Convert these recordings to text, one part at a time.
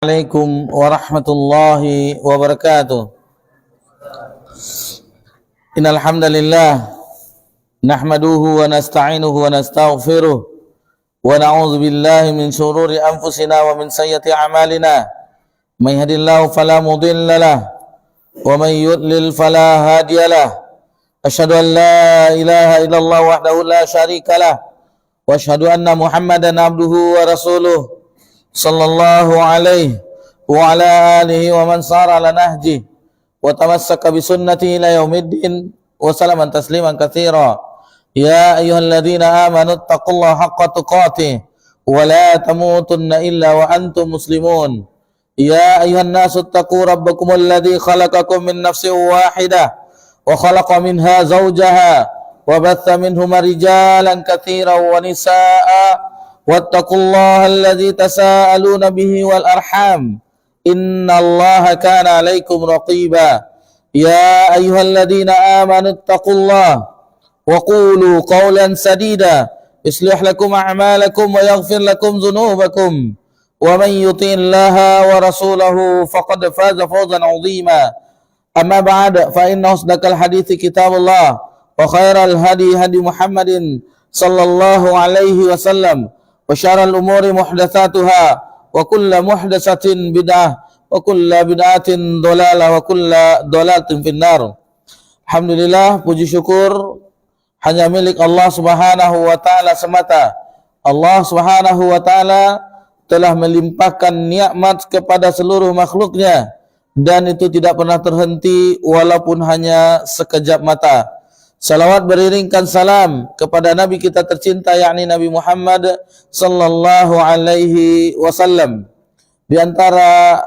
Assalamualaikum warahmatullahi wabarakatuh. Innal hamdalillah nahmaduhu wa nasta'inuhu wa nastaghfiruh wa na'udzu billahi min shururi anfusina wa min sayyiati a'malina. May yahdihillahu fala mudilla lahu wa may yudlil fala hadiya lahu. Asyhadu an la ilaha illallah wahdahu la syarika lahu wa asyhadu anna Muhammadan abduhu wa rasuluh sallallahu alaihi wa ala alihi wa man sara ala nahji wa tamassaka bi sunnati ila yaumiddin wa salaman tasliman katsira. Ya ayyuhalladzina amanu taqullaha haqqa tuqatih wa la tamutunna illa wa antum muslimun. Ya ayyuhan nasu taqu rabbakumul ladzi khalaqakum min nafsin wahidah wa khalaqa minha zawjaha wa batha minhuma rijalan katsiran wa nisaa'a wattaqullaha alladzi tasaaluna bihi wal arham innallaha kana 'alaikum raqiba. Ya ayyuhalladzina amanu taqullaha wa qulu qawlan sadida yuslih lakum a'malakum wa yaghfir lakum dhunubakum wa man yuti'illaha wa rasulahu faqad faza fawzan 'azima. Amma ba'd, fa inna asdaqal hadithi kitabullah wa khairal hadi hadi Muhammadin sallallahu alaihi wasallam wa syarrul umuri muhdatsatuha wa kullu muhdatsatin bid'ah wa kullu bid'atin dhalalah wa kullu dhalalatin finnar. Alhamdulillah, puji syukur hanya milik Allah Subhanahu wa taala semata. Allah Subhanahu wa taala telah melimpahkan nikmat kepada seluruh makhluknya dan itu tidak pernah terhenti walaupun hanya sekejap mata. Salawat beriringkan salam kepada Nabi kita tercinta, yakni Nabi Muhammad sallallahu alaihi wasallam. Di antara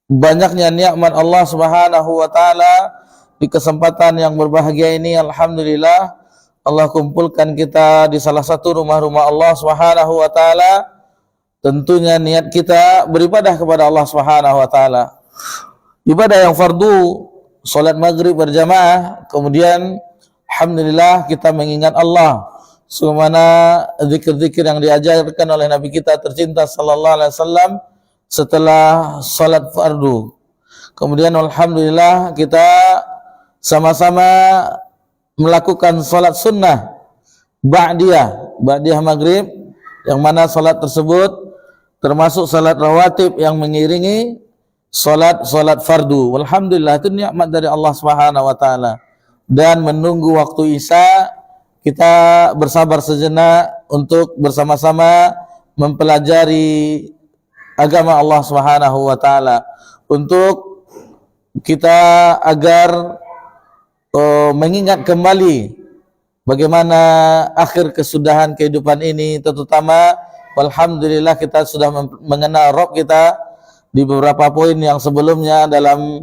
banyaknya nikmat Allah Subhanahu wa taala di kesempatan yang berbahagia ini, alhamdulillah Allah kumpulkan kita di salah satu rumah-rumah Allah Subhanahu wa taala. Tentunya niat kita beribadah kepada Allah Subhanahu wa taala. Ibadah yang fardu, salat maghrib berjamaah, kemudian alhamdulillah kita mengingat Allah sebagaimana zikir-zikir yang diajarkan oleh Nabi kita tercinta sallallahu alaihi wasallam setelah salat fardu. Kemudian alhamdulillah kita sama-sama melakukan salat sunnah ba'diyah maghrib, yang mana salat tersebut termasuk salat rawatib yang mengiringi salat fardu. Alhamdulillah, itu nikmat dari Allah Subhanahu wa taala. Dan menunggu waktu Isya, kita bersabar sejenak untuk bersama-sama mempelajari agama Allah Subhanahu wa taala, untuk kita agar mengingat kembali bagaimana akhir kesudahan kehidupan ini, terutama alhamdulillah kita sudah mengenal Rabb kita di beberapa poin yang sebelumnya dalam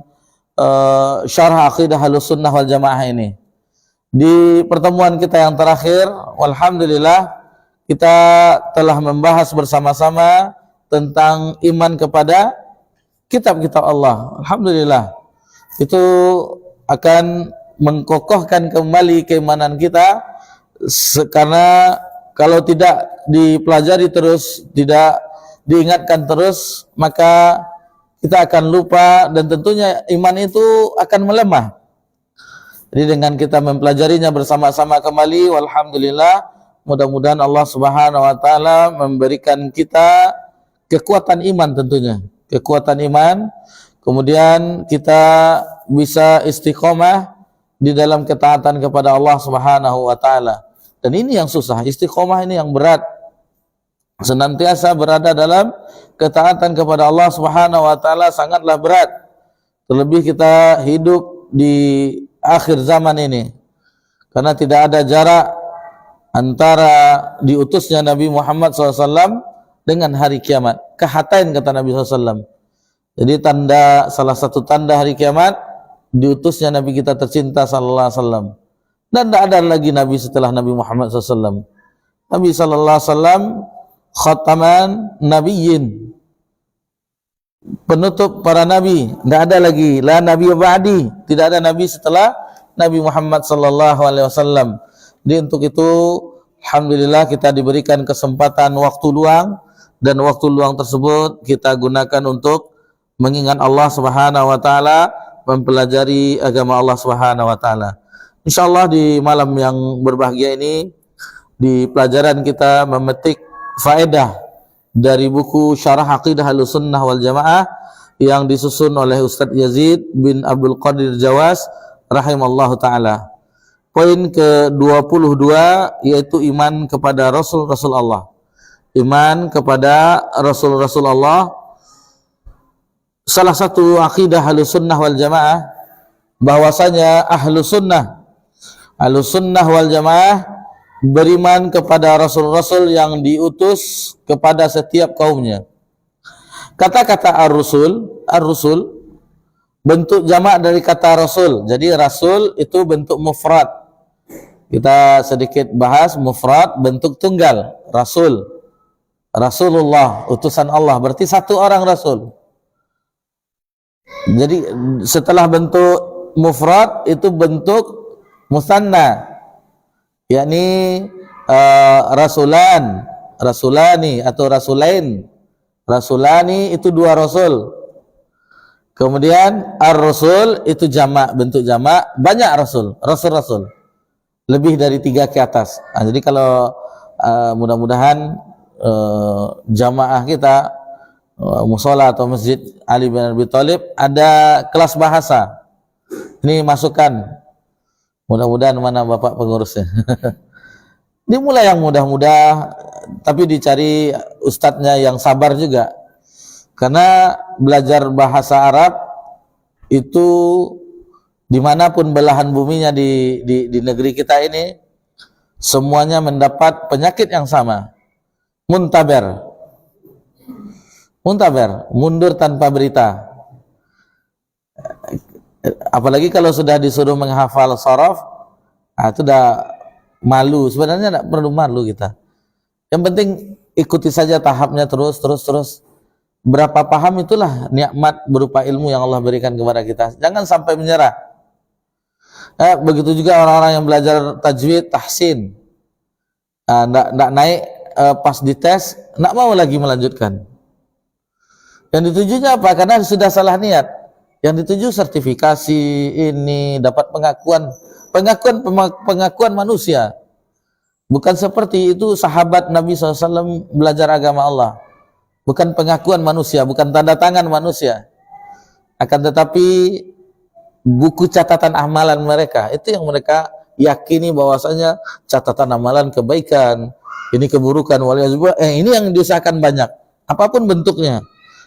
syarah akidah Ahlussunnah wal Jamaah ini. Di pertemuan kita yang terakhir, alhamdulillah kita telah membahas bersama-sama tentang iman kepada kitab-kitab Allah. Alhamdulillah, itu akan mengkokohkan kembali keimanan kita, karena kalau tidak dipelajari terus, tidak diingatkan terus, maka kita akan lupa dan tentunya iman itu akan melemah. Jadi dengan kita mempelajarinya bersama-sama kembali, walhamdulillah, mudah-mudahan Allah Subhanahu wa taala memberikan kita kekuatan iman, tentunya kekuatan iman, kemudian kita bisa istiqomah di dalam ketaatan kepada Allah Subhanahu wa taala. Dan ini yang susah, istiqomah ini yang berat. Senantiasa berada dalam ketaatan kepada Allah Subhanahu wa taala sangatlah berat. Terlebih kita hidup di akhir zaman ini, karena tidak ada jarak antara diutusnya Nabi Muhammad SAW dengan hari kiamat. Kahatain, kata Nabi SAW. Jadi salah satu tanda hari kiamat, diutusnya Nabi kita tercinta sallallahu alaihi wasallam. Dan tidak ada lagi Nabi setelah Nabi Muhammad SAW. Nabi sallallahu alaihi wasallam khataman nabiyyin, penutup para nabi. Tidak ada lagi la nabi ba'di, tidak ada nabi setelah Nabi Muhammad sallallahu alaihi wasallam. Jadi untuk itu alhamdulillah kita diberikan kesempatan waktu luang dan waktu luang tersebut kita gunakan untuk mengingat Allah Subhanahu wa taala, mempelajari agama Allah Subhanahu wa taala. Insyaallah di malam yang berbahagia ini, di pelajaran kita memetik faedah dari buku Syarah Aqidah Ahlussunnah wal Jamaah yang disusun oleh Ustaz Yazid bin Abdul Qadir Jawas rahimallahu taala. Poin ke-22 yaitu iman kepada Rasul-Rasul Allah. Iman kepada Rasul-Rasul Allah. Salah satu akidah Ahlussunnah wal Jamaah bahwasanya Ahlussunnah wal Jamaah beriman kepada Rasul-Rasul yang diutus kepada setiap kaumnya. Kata-kata ar-rusul bentuk jamak dari kata rasul. Jadi rasul itu bentuk mufrad. Kita sedikit bahas mufrad bentuk tunggal. Rasul, Rasulullah, utusan Allah, berarti satu orang rasul. Jadi setelah bentuk mufrad itu bentuk musanna, yakni rasulan, rasulani atau rasulain. Rasulani itu dua rasul. Kemudian ar-rasul itu jamak, bentuk jamak, banyak rasul, rasul-rasul. Lebih dari 3 ke atas. Nah, jadi kalau mudah-mudahan jamaah kita mushola atau masjid Ali bin Abi Thalib ada kelas bahasa. Ini masukan. Mudah-mudahan mana Bapak pengurusnya. Dimulai yang mudah-mudah, tapi dicari ustadznya yang sabar juga. Karena belajar bahasa Arab itu dimanapun belahan buminya di negeri kita ini, semuanya mendapat penyakit yang sama. Muntaber, mundur tanpa berita. Apalagi kalau sudah disuruh menghafal shorof, itu udah malu. Sebenarnya tidak perlu malu kita. Yang penting ikuti saja tahapnya terus. Berapa paham itulah nikmat berupa ilmu yang Allah berikan kepada kita. Jangan sampai menyerah. Begitu juga orang-orang yang belajar tajwid, tahsin, tidak naik pas dites, tidak mau lagi melanjutkan. Yang ditujunya apa? Karena sudah salah niat. Yang dituju sertifikasi ini, dapat pengakuan manusia. Bukan seperti itu sahabat Nabi SAW belajar agama Allah. Bukan pengakuan manusia, bukan tanda tangan manusia. Akan tetapi buku catatan amalan mereka, itu yang mereka yakini bahwasanya catatan amalan kebaikan, ini keburukan, ini yang diusahakan banyak. Apapun bentuknya,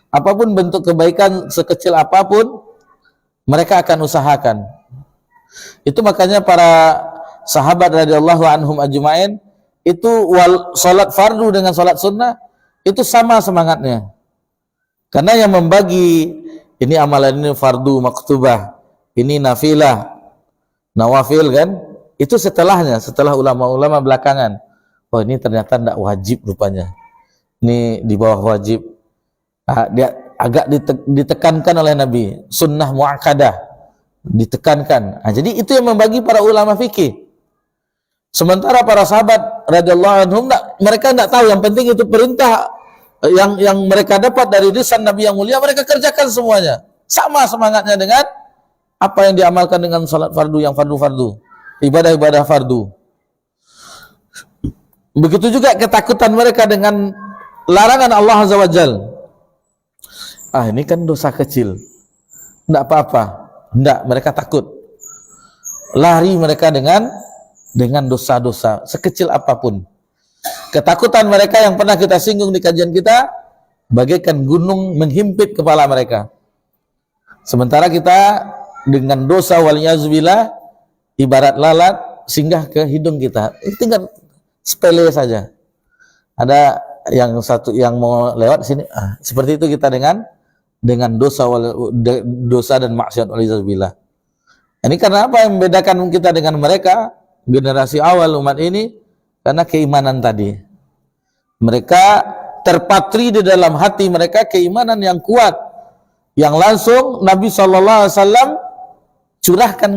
apapun bentuk kebaikan sekecil apapun, mereka akan usahakan. Itu makanya para sahabat radhiyallahu anhum ajma'in itu salat fardu dengan salat sunnah itu sama semangatnya. Karena yang membagi ini amalan ini fardu maktubah, ini nafilah, nawafil kan, itu setelahnya, setelah ulama-ulama belakangan. Oh ini ternyata tidak wajib rupanya. Ini di bawah wajib. Dia agak ditekankan oleh Nabi, sunnah muakkadah, ditekankan. Jadi itu yang membagi para ulama fikih. Sementara para sahabat radhiyallahu anhum mereka tidak tahu, yang penting itu perintah yang mereka dapat dari lisan Nabi yang mulia, mereka kerjakan semuanya. Sama semangatnya dengan apa yang diamalkan dengan salat fardu, yang fardu-fardu, ibadah-ibadah fardu. Begitu juga ketakutan mereka dengan larangan Allah Azza wa Jalla. Ini kan dosa kecil, tidak apa-apa. Tidak, mereka takut. Lari mereka dengan dosa-dosa sekecil apapun. Ketakutan mereka yang pernah kita singgung di kajian kita, bagaikan gunung menghimpit kepala mereka. Sementara kita dengan dosa waliyahzubillah ibarat lalat singgah ke hidung kita. Tinggal sepele saja. Ada yang satu yang mau lewat sini, seperti itu kita dengan dosa dan maksiat waliyahzubillah. Ini karena apa yang membedakan kita dengan mereka, generasi awal umat ini? Karena keimanan tadi. Mereka terpatri di dalam hati mereka keimanan yang kuat, yang langsung Nabi SAW curahkan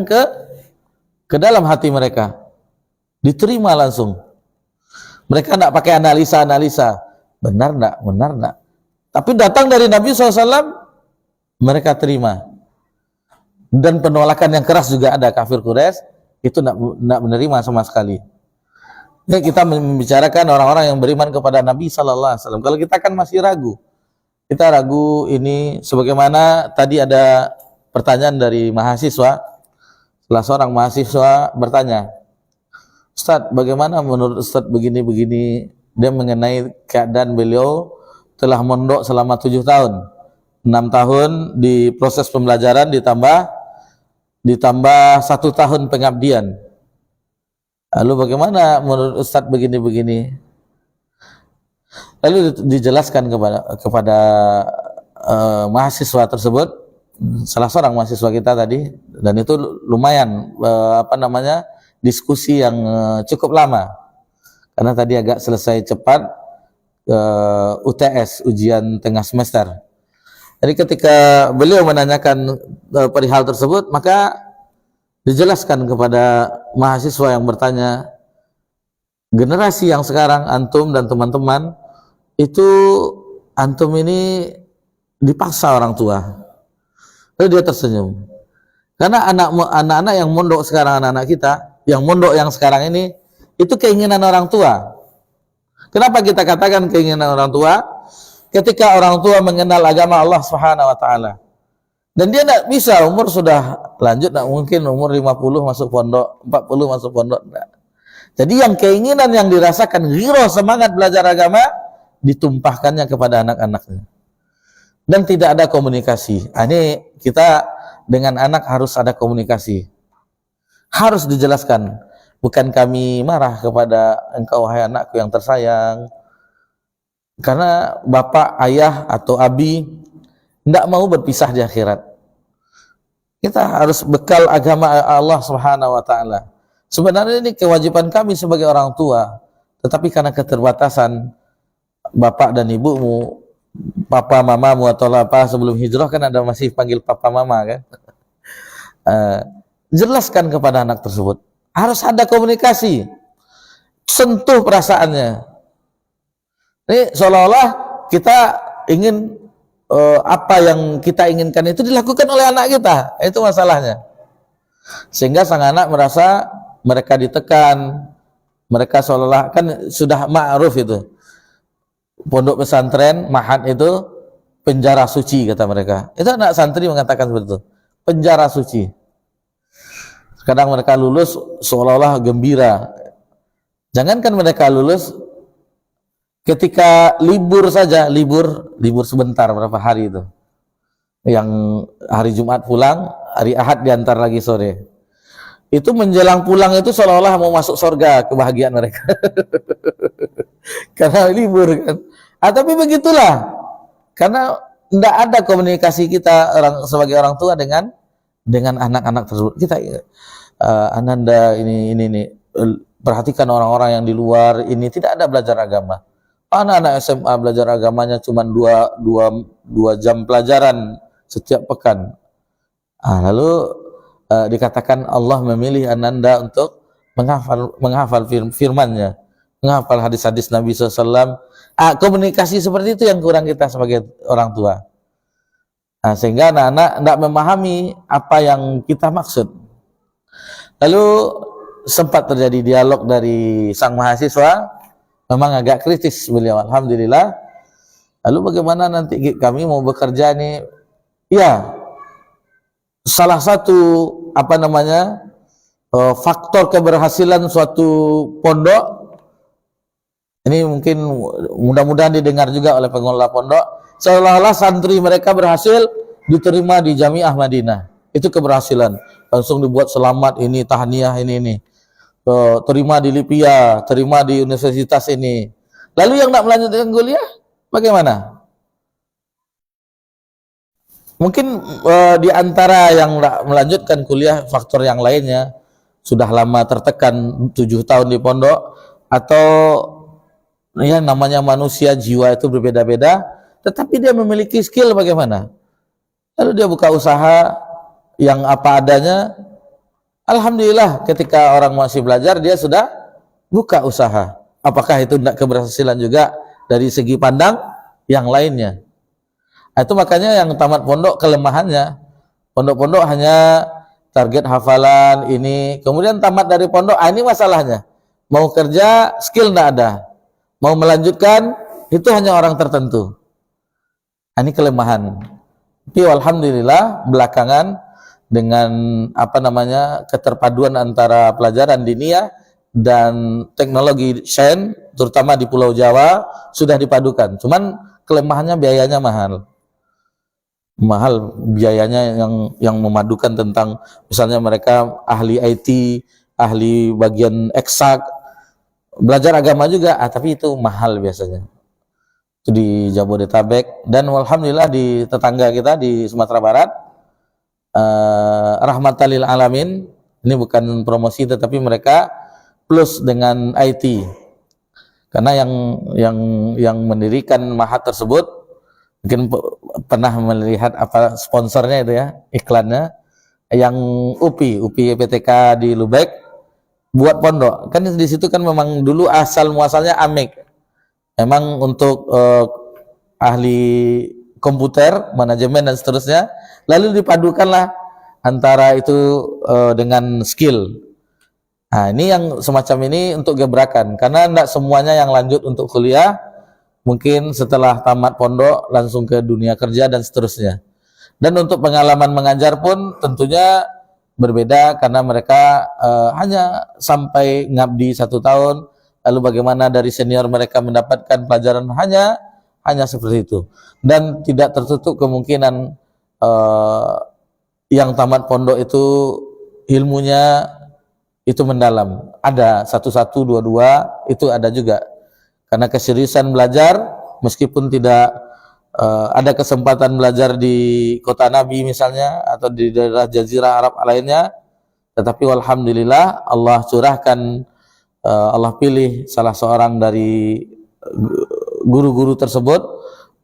ke dalam hati mereka, diterima langsung. Mereka tidak pakai analisa-analisa. Benar enggak? Benar enggak? Tapi datang dari Nabi SAW, mereka terima. Dan penolakan yang keras juga ada, kafir Quraisy itu enggak menerima sama sekali. Ini kita membicarakan orang-orang yang beriman kepada Nabi SAW. Kalau kita kan masih ragu. Kita ragu ini, sebagaimana tadi ada pertanyaan dari mahasiswa. Salah seorang mahasiswa bertanya, Ustadz, bagaimana menurut Ustadz begini-begini? Dia mengenai keadaan beliau telah mondok selama 7 tahun. 6 tahun di proses pembelajaran ditambah 1 tahun pengabdian. Lalu bagaimana menurut Ustadz begini-begini? Lalu dijelaskan kepada mahasiswa tersebut, salah seorang mahasiswa kita tadi, dan itu lumayan diskusi yang cukup lama, karena tadi agak selesai cepat UTS, ujian tengah semester. Jadi ketika beliau menanyakan perihal tersebut, maka dijelaskan kepada mahasiswa yang bertanya, generasi yang sekarang antum dan teman-teman itu, antum ini dipaksa orang tua. Lalu dia tersenyum, karena anak-anak yang mondok sekarang, anak-anak kita yang mondok yang sekarang ini, itu keinginan orang tua. Kenapa kita katakan keinginan orang tua? Ketika orang tua mengenal agama Allah Subhanahu wa taala, dan dia tidak bisa, umur sudah lanjut, tidak mungkin umur 50 masuk pondok, 40 masuk pondok, enggak. Jadi yang keinginan yang dirasakan, ghirah, semangat belajar agama, ditumpahkannya kepada anak-anaknya. Dan tidak ada komunikasi. Ini kita dengan anak harus ada komunikasi. Harus dijelaskan. Bukan kami marah kepada engkau, wahai anakku yang tersayang, karena bapak, ayah, atau abi tidak mau berpisah di akhirat. Kita harus bekal agama Allah Subhanahu wa taala. Sebenarnya ini kewajiban kami sebagai orang tua, tetapi karena keterbatasan bapak dan ibumu, papa mamamu atau apa, sebelum hijrah kan ada masih panggil papa mama kan. Jelaskan kepada anak tersebut. Harus ada komunikasi. Sentuh perasaannya. Ini seolah-olah kita ingin apa yang kita inginkan itu dilakukan oleh anak kita. Itu masalahnya. Sehingga sang anak merasa mereka ditekan, mereka seolah-olah, kan sudah ma'ruf itu. Pondok pesantren, mahat itu penjara suci kata mereka. Itu anak santri mengatakan seperti itu. Penjara suci. Kadang mereka lulus seolah-olah gembira. Jangankan mereka lulus, ketika libur saja, libur sebentar, berapa hari itu, yang hari Jumat pulang, hari Ahad diantar lagi sore, itu menjelang pulang itu seolah-olah mau masuk surga, kebahagiaan mereka. Karena libur kan. Tapi begitulah, karena tidak ada komunikasi kita sebagai orang tua dengan anak-anak tersebut. Kita Ananda ini perhatikan orang-orang yang di luar ini tidak ada belajar agama. Anak-anak SMA belajar agamanya cuma 2 jam pelajaran setiap pekan. Lalu dikatakan Allah memilih Ananda untuk menghafal firman-Nya, menghafal hadis-hadis Nabi SAW. Komunikasi seperti itu yang kurang kita sebagai orang tua. Sehingga anak-anak tidak memahami apa yang kita maksud. Lalu sempat terjadi dialog dari sang mahasiswa, memang agak kritis beliau, alhamdulillah. Lalu bagaimana nanti kami mau bekerja nih? Ya, salah satu faktor keberhasilan suatu pondok, ini mungkin mudah-mudahan didengar juga oleh pengelola pondok, seolah-olah santri mereka berhasil diterima di Jamiah Madinah. Itu keberhasilan. Langsung dibuat selamat ini, tahniah ini. Terima di Lipia, terima di universitas ini. Lalu yang tidak melanjutkan kuliah, bagaimana? Mungkin di antara yang tidak melanjutkan kuliah, faktor yang lainnya, sudah lama tertekan 7 tahun di pondok, atau ya namanya manusia, jiwa itu berbeda-beda, tetapi dia memiliki skill bagaimana? Lalu dia buka usaha yang apa adanya. Alhamdulillah ketika orang masih belajar dia sudah buka usaha. Apakah itu tidak keberhasilan juga dari segi pandang yang lainnya. Nah, itu makanya yang tamat pondok kelemahannya, pondok-pondok hanya target hafalan ini, kemudian tamat dari pondok, ini masalahnya. Mau kerja skill tidak ada, mau melanjutkan itu hanya orang tertentu. Ini kelemahan. Tapi alhamdulillah belakangan dengan keterpaduan antara pelajaran diniyah dan teknologi sains, terutama di Pulau Jawa sudah dipadukan. Cuman kelemahannya biayanya mahal biayanya yang memadukan tentang misalnya mereka ahli IT, ahli bagian eksak, belajar agama juga, tapi itu mahal biasanya. Itu di Jabodetabek, dan alhamdulillah di tetangga kita di Sumatera Barat, rahmatan lil alamin, ini bukan promosi tetapi mereka plus dengan IT, karena yang mendirikan mahat tersebut mungkin pernah melihat apa sponsornya itu ya, iklannya, yang UPI PTK di Lubek buat pondok. Kan di situ kan memang dulu asal muasalnya AMIK. Memang untuk ahli komputer, manajemen dan seterusnya, lalu dipadukanlah antara itu dengan skill. Nah, ini yang semacam ini untuk gebrakan, karena tidak semuanya yang lanjut untuk kuliah mungkin setelah tamat pondok langsung ke dunia kerja dan seterusnya. Dan untuk pengalaman mengajar pun tentunya berbeda, karena mereka hanya sampai ngabdi 1 tahun, lalu bagaimana dari senior mereka mendapatkan pelajaran hanya seperti itu, dan tidak tertutup kemungkinan yang tamat pondok itu ilmunya itu mendalam, ada 1, 2, 2 itu ada juga, karena keseriusan belajar meskipun tidak ada kesempatan belajar di kota Nabi misalnya atau di daerah Jazirah Arab lainnya, tetapi alhamdulillah Allah curahkan, Allah pilih salah seorang dari guru-guru tersebut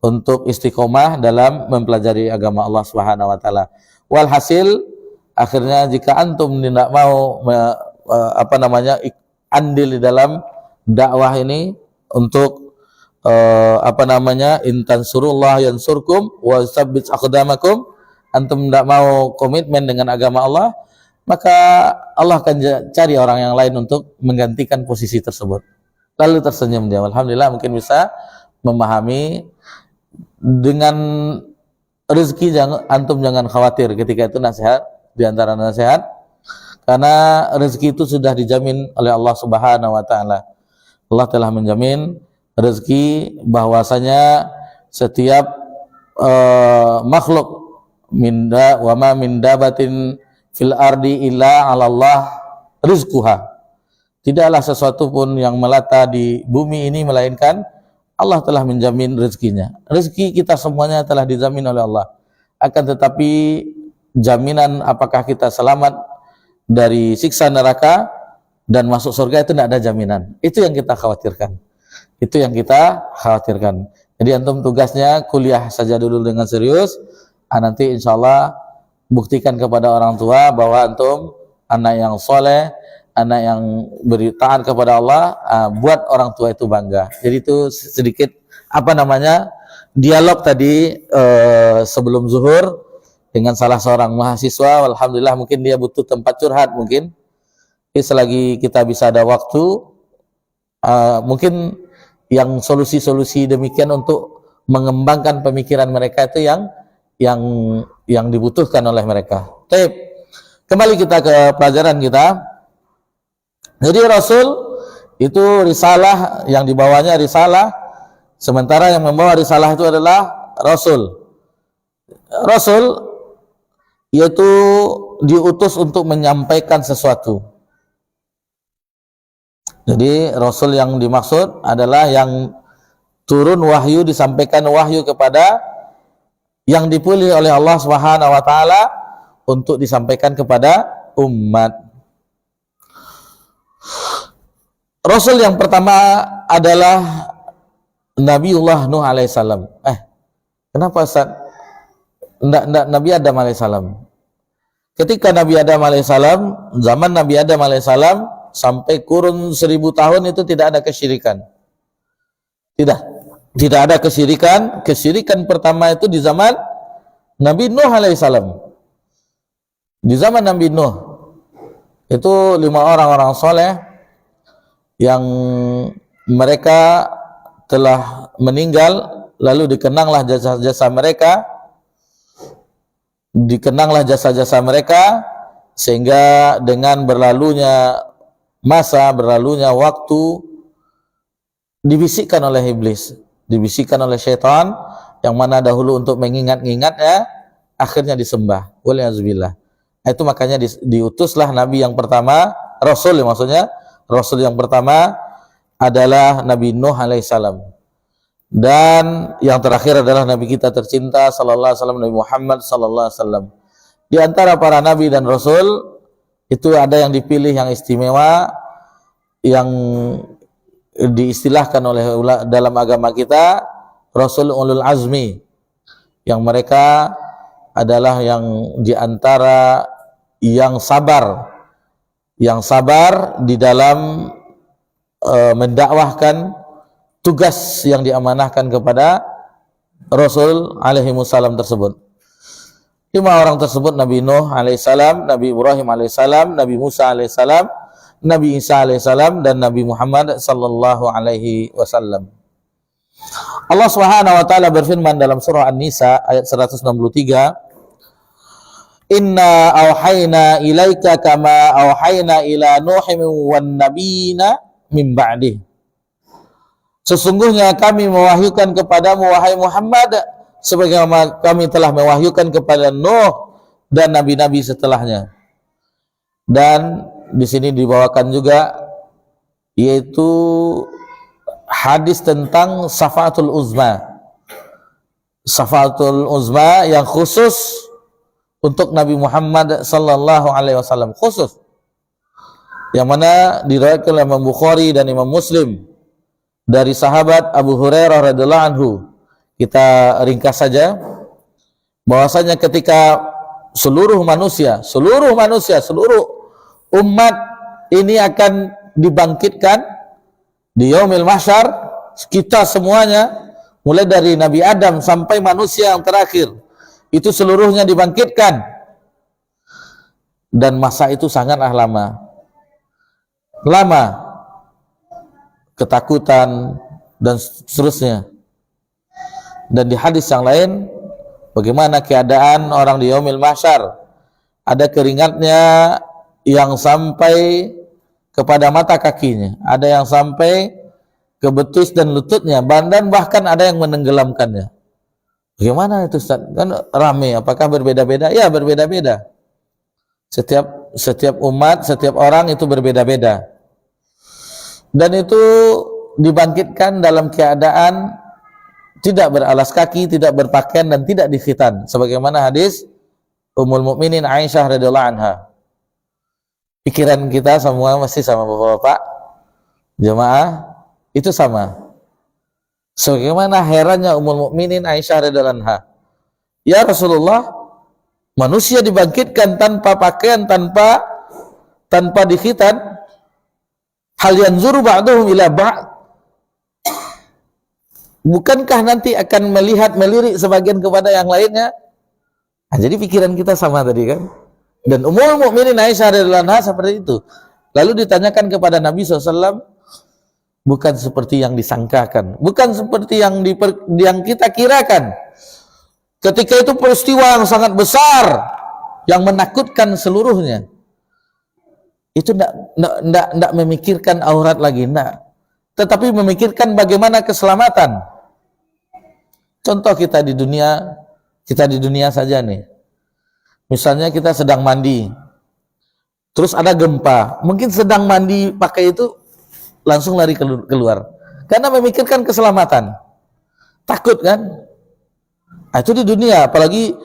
untuk istiqomah dalam mempelajari agama Allah Subhanahu wa taala. Walhasil akhirnya jika antum tidak mau andil di dalam dakwah ini untuk intan surullah yansurkum wa tsabbit aqdamakum, antum tidak mau komitmen dengan agama Allah, maka Allah akan cari orang yang lain untuk menggantikan posisi tersebut. Lalu tersenyum dia. Alhamdulillah mungkin bisa memahami. Dengan rezeki antum jangan khawatir ketika itu, nasihat di antara nasihat, karena rezeki itu sudah dijamin oleh Allah Subhanahu wa taala. Allah telah menjamin rezeki, bahwasanya setiap makhluk wa ma min dabatin fil ardi illa 'ala Allah rizquha. Tidaklah sesuatu pun yang melata di bumi ini melainkan Allah telah menjamin rezekinya. Rezeki kita semuanya telah dijamin oleh Allah. Akan tetapi jaminan apakah kita selamat dari siksa neraka dan masuk surga itu tidak ada jaminan. Itu yang kita khawatirkan. Jadi antum tugasnya kuliah saja dulu dengan serius. Nanti insya Allah buktikan kepada orang tua bahwa antum anak yang soleh, anak yang beri taat kepada Allah, buat orang tua itu bangga. Jadi itu sedikit dialog tadi sebelum zuhur dengan salah seorang mahasiswa. Alhamdulillah mungkin dia butuh tempat curhat mungkin. Jadi selagi kita bisa ada waktu, mungkin yang solusi-solusi demikian untuk mengembangkan pemikiran mereka itu yang dibutuhkan oleh mereka. Baik, kembali kita ke pelajaran kita. Jadi Rasul itu risalah, yang dibawanya risalah, sementara yang membawa risalah itu adalah Rasul. Rasul yaitu diutus untuk menyampaikan sesuatu. Jadi Rasul yang dimaksud adalah yang turun wahyu, disampaikan wahyu kepada yang dipilih oleh Allah Subhanahu wa taala untuk disampaikan kepada umat. Rasul yang pertama adalah Nabiullah Nuh alaihissalam. Kenapa Ustaz? Nabi Adam alaihissalam. Ketika Nabi Adam alaihissalam, zaman Nabi Adam alaihissalam sampai kurun 1000 tahun itu tidak ada kesyirikan. Tidak. Tidak ada kesyirikan. Kesyirikan pertama itu di zaman Nabi Nuh alaihissalam. Di zaman Nabi Nuh itu 5 orang soleh yang mereka telah meninggal, lalu dikenanglah jasa-jasa mereka, sehingga dengan berlalunya masa, berlalunya waktu, dibisikkan oleh iblis, dibisikkan oleh syaitan, yang mana dahulu untuk mengingat-ingatnya, akhirnya disembah. Waliyahzubillah. Itu makanya diutuslah Nabi yang pertama, Rasul maksudnya, Rasul yang pertama adalah Nabi Nuh alaihissalam. Dan yang terakhir adalah Nabi kita tercinta sallallahu alaihi wasallam, Nabi Muhammad sallallahu alaihi wasallam. Di antara para Nabi dan Rasul, itu ada yang dipilih yang istimewa, yang diistilahkan oleh dalam agama kita Rasul Ulul Azmi, yang mereka adalah yang diantara yang sabar di dalam mendakwahkan tugas yang diamanahkan kepada Rasul alaihi wasallam tersebut. 5 orang tersebut Nabi Nuh alaihissalam, Nabi Ibrahim alaihissalam, Nabi Musa alaihissalam, Nabi Isa alaihissalam, dan Nabi Muhammad sallallahu alaihi wasallam. Allah Subhanahu wa taala berfirman dalam surah An-Nisa ayat 163, Inna auhayna ilaika kama auhayna ila Nuhim wan nabiyina min ba'dih. Sesungguhnya kami mewahyukan kepadamu wahai Muhammad sebagaimana kami telah mewahyukan kepada Nuh dan nabi-nabi setelahnya. Dan di sini dibawakan juga yaitu hadis tentang Syafa'atul Uzma. Syafa'atul Uzma yang khusus untuk Nabi Muhammad sallallahu alaihi wasallam, khusus, yang mana diriwayatkan oleh Imam Bukhari dan Imam Muslim dari sahabat Abu Hurairah radhiyallahu anhu. Kita ringkas saja bahwasanya ketika seluruh manusia, seluruh umat ini akan dibangkitkan di yaumil mahsyar, kita semuanya mulai dari Nabi Adam sampai manusia yang terakhir itu seluruhnya dibangkitkan, dan masa itu sangatlah lama, ketakutan dan seterusnya. Dan di hadis yang lain, bagaimana keadaan orang di yaumil mahsyar, ada keringatnya yang sampai kepada mata kakinya, ada yang sampai ke betis dan lututnya, dan bahkan ada yang menenggelamkannya. Bagaimana itu Ustaz? Kan ramai, apakah berbeda-beda? Ya, berbeda-beda. Setiap umat, setiap orang itu berbeda-beda. Dan itu dibangkitkan dalam keadaan tidak beralas kaki, tidak berpakaian, dan tidak dikhitan. Sebagaimana hadis Ummul Mukminin Aisyah radhiyallahu anha. Pikiran kita semua masih sama Bapak-bapak, jemaah, itu sama. Sebagaimana herannya Ummul Mukminin Aisyah radhiyallahu anha, ya Rasulullah, manusia dibangkitkan tanpa pakaian, tanpa dikhitan, hal yanzuru ba'duhum ila ba'd, bukankah nanti akan melirik sebagian kepada yang lainnya? Nah, jadi pikiran kita sama tadi kan. Dan Ummul Mukminin Aisyah radhiyallahu anha seperti itu. Lalu ditanyakan kepada Nabi SAW, bukan seperti yang disangkakan, bukan seperti yang kita kirakan. Ketika itu peristiwa yang sangat besar, yang menakutkan seluruhnya. Itu tidak memikirkan aurat lagi, tetapi memikirkan bagaimana keselamatan. Contoh kita di dunia saja nih. Misalnya kita sedang mandi, terus ada gempa, mungkin sedang mandi pakai itu langsung lari keluar, karena memikirkan keselamatan, takut kan? Nah, itu di dunia, apalagi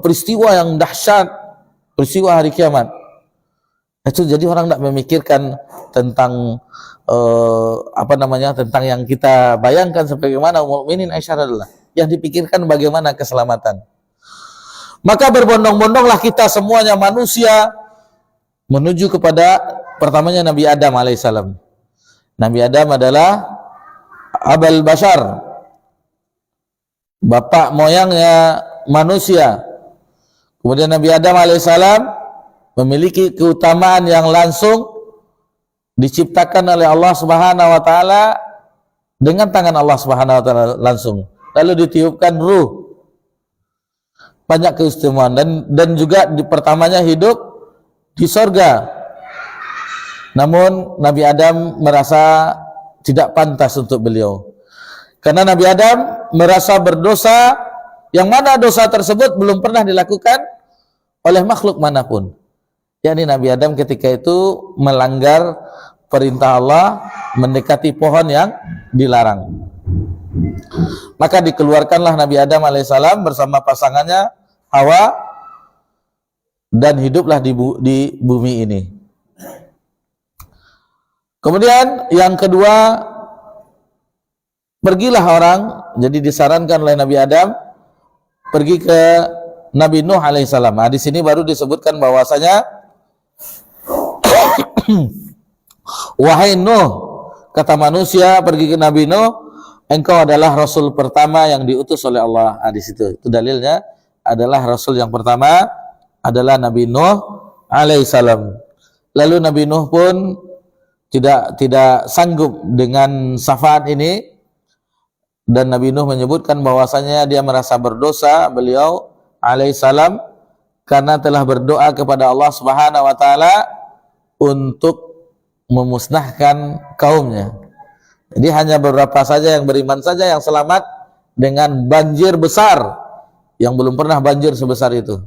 peristiwa yang dahsyat, peristiwa hari kiamat. Itu jadi orang tidak memikirkan tentang tentang yang kita bayangkan sebagaimana Ummul Mukminin Aisyah radhiyallahu anha. Yang dipikirkan bagaimana keselamatan. Maka berbondong-bondonglah kita semuanya manusia menuju kepada pertamanya Nabi Adam alaihissalam. Nabi Adam adalah Abul Bashar, bapak moyangnya manusia. Kemudian Nabi Adam alaihissalam memiliki keutamaan yang langsung diciptakan oleh Allah Subhanahu wa taala dengan tangan Allah Subhanahu wa taala langsung. Lalu ditiupkan ruh. Banyak keistimewaan dan juga pertamanya hidup di sorga. Namun Nabi Adam merasa tidak pantas untuk beliau. Karena Nabi Adam merasa berdosa, yang mana dosa tersebut belum pernah dilakukan oleh makhluk manapun. Yakni Nabi Adam ketika itu melanggar perintah Allah mendekati pohon yang dilarang. Maka dikeluarkanlah Nabi Adam alaihissalam bersama pasangannya Hawa dan hiduplah di bumi ini. Kemudian yang kedua, pergilah orang, jadi disarankan oleh Nabi Adam pergi ke Nabi Nuh alaihissalam. Nah, di sini baru disebutkan bahwasanya wahai Nuh, kata manusia pergi ke Nabi Nuh, engkau adalah Rasul pertama yang diutus oleh Allah. Di situ itu dalilnya adalah Rasul yang pertama adalah Nabi Nuh alaihissalam. Lalu Nabi Nuh pun tidak sanggup dengan syafaat ini, dan Nabi Nuh menyebutkan bahwasanya dia merasa berdosa beliau alaihissalam karena telah berdoa kepada Allah Subhanahu wa taala untuk memusnahkan kaumnya. Jadi hanya beberapa saja yang beriman saja yang selamat dengan banjir besar yang belum pernah banjir sebesar itu.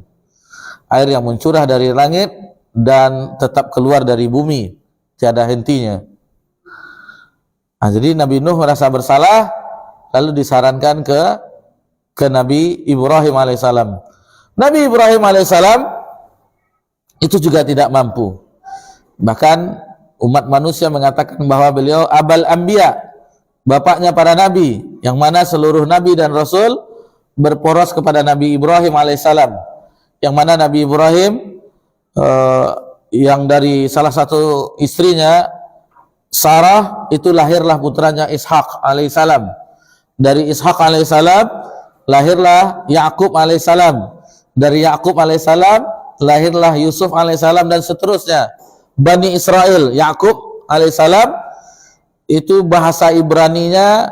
Air yang mencurah dari langit dan tetap keluar dari bumi, tiada hentinya. Nah, jadi Nabi Nuh merasa bersalah, lalu disarankan ke Nabi Ibrahim alaihissalam. Nabi Ibrahim alaihissalam itu juga tidak mampu. Bahkan umat manusia mengatakan bahwa beliau abal anbiya, bapaknya para nabi, yang mana seluruh nabi dan rasul berporos kepada Nabi Ibrahim alaihissalam, yang mana Nabi Ibrahim yang dari salah satu istrinya Sarah itu lahirlah putranya Ishak alaihissalam. Dari Ishak alaihissalam lahirlah Yakub alaihissalam. Dari Yakub alaihissalam lahirlah Yusuf alaihissalam dan seterusnya. Bani Israel, Yakub alaihissalam itu bahasa Ibraninya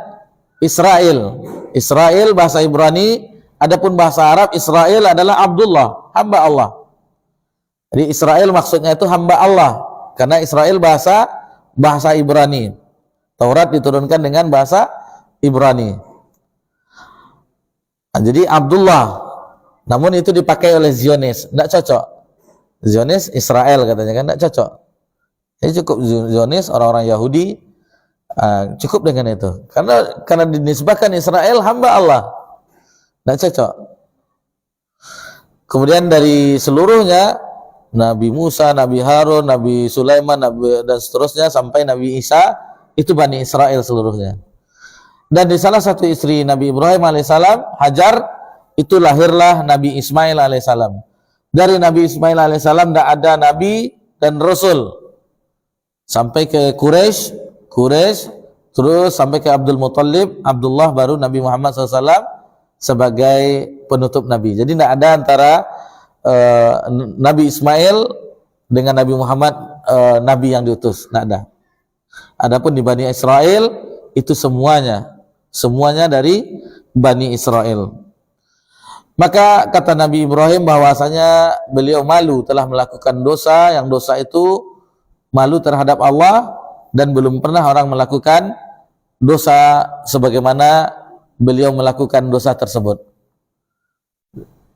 Israel. Israel bahasa Ibrani, adapun bahasa Arab Israel adalah Abdullah, hamba Allah. Jadi Israel maksudnya itu hamba Allah, karena Israel bahasa Ibrani. Taurat diturunkan dengan bahasa Ibrani. Nah, jadi Abdullah, namun itu dipakai oleh Zionis, tidak cocok. Zionis Israel katanya kan, tidak cocok. Jadi cukup Zionis orang-orang Yahudi, cukup dengan itu. Karena dinisbahkan Israel hamba Allah, tidak cocok. Kemudian dari seluruhnya Nabi Musa, Nabi Harun, Nabi Sulaiman, dan seterusnya sampai Nabi Isa itu Bani Israel seluruhnya. Dan di salah satu istri Nabi Ibrahim alaihissalam, Hajar, itu lahirlah Nabi Ismail alaihissalam. Dari Nabi Ismail alaihissalam tidak ada Nabi dan Rasul sampai ke Quraisy, terus sampai ke Abdul Muttalib, Abdullah, baru Nabi Muhammad SAW sebagai penutup Nabi. Jadi tidak ada antara Nabi Ismail dengan Nabi Muhammad Nabi yang diutus, tidak ada. Adapun di Bani Israel itu semuanya dari Bani Israel. Maka kata Nabi Ibrahim bahwasanya beliau malu telah melakukan dosa, yang dosa itu malu terhadap Allah, dan belum pernah orang melakukan dosa sebagaimana beliau melakukan dosa tersebut.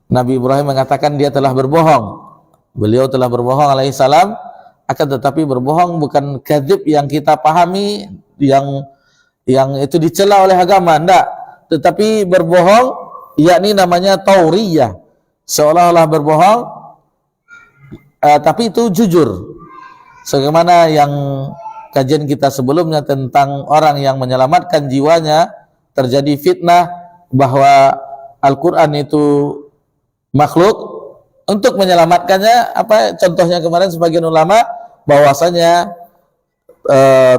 Nabi Ibrahim mengatakan dia telah berbohong. Beliau telah berbohong alaihissalam, akan tetapi berbohong bukan kadzib yang kita pahami, yang itu dicela oleh agama, enggak. Tetapi berbohong yakni namanya tauriyah, seolah-olah berbohong tapi itu jujur. Sebagaimana yang kajian kita sebelumnya tentang orang yang menyelamatkan jiwanya, terjadi fitnah bahwa Al-Quran itu makhluk, untuk menyelamatkannya apa contohnya kemarin sebagian ulama bahwasanya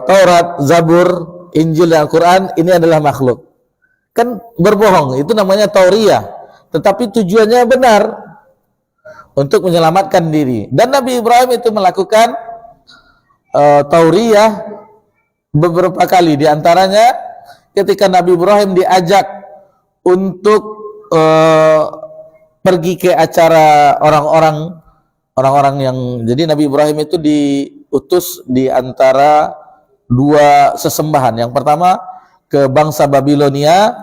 Taurat, Zabur, Injil dan Al-Quran ini adalah makhluk. Kan berbohong, itu namanya tauriyah. Tetapi tujuannya benar, untuk menyelamatkan diri. Dan Nabi Ibrahim itu melakukan tauriyah beberapa kali. Di antaranya ketika Nabi Ibrahim diajak untuk pergi ke acara orang-orang yang, jadi Nabi Ibrahim itu diutus di antara dua sesembahan. Yang pertama ke bangsa Babilonia,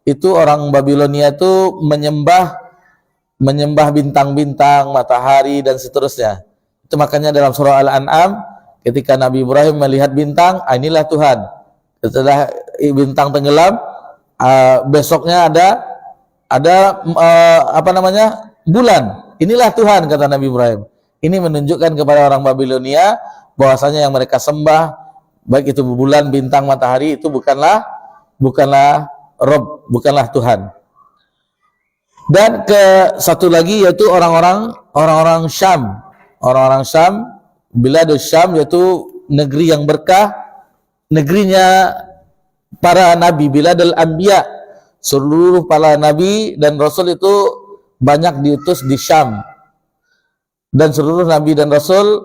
itu orang Babilonia itu menyembah bintang-bintang, matahari dan seterusnya. Itu makanya dalam surah Al-An'am ketika Nabi Ibrahim melihat bintang, inilah Tuhan. Setelah bintang tenggelam, besoknya ada bulan. Inilah Tuhan, kata Nabi Ibrahim. Ini menunjukkan kepada orang Babilonia bahwasanya yang mereka sembah, baik itu bulan, bintang, matahari, itu bukanlah Rabb, bukanlah Tuhan. Dan ke satu lagi yaitu orang-orang Syam. Orang-orang Syam, Biladus Syam, yaitu negeri yang berkah, negerinya para nabi, Biladul Anbiya. Seluruh para nabi dan rasul itu banyak diutus di Syam. Dan seluruh nabi dan rasul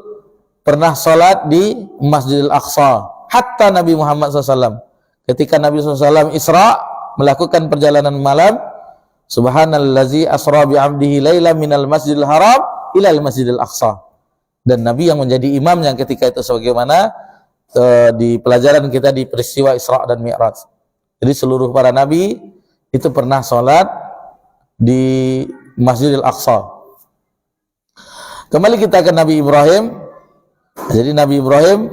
pernah salat di Masjidil Aqsa. Hatta Nabi Muhammad SAW. Ketika Nabi SAW Isra, melakukan perjalanan malam, Subhanallazi asra bi'abdihi laila minal masjidil haram ilal masjidil aqsa. Dan Nabi yang menjadi imamnya ketika itu, sebagaimana di pelajaran kita di peristiwa Isra dan Mi'raj. Jadi seluruh para nabi itu pernah sholat di Masjidil Aqsa. Kembali kita ke Nabi Ibrahim. Jadi Nabi Ibrahim,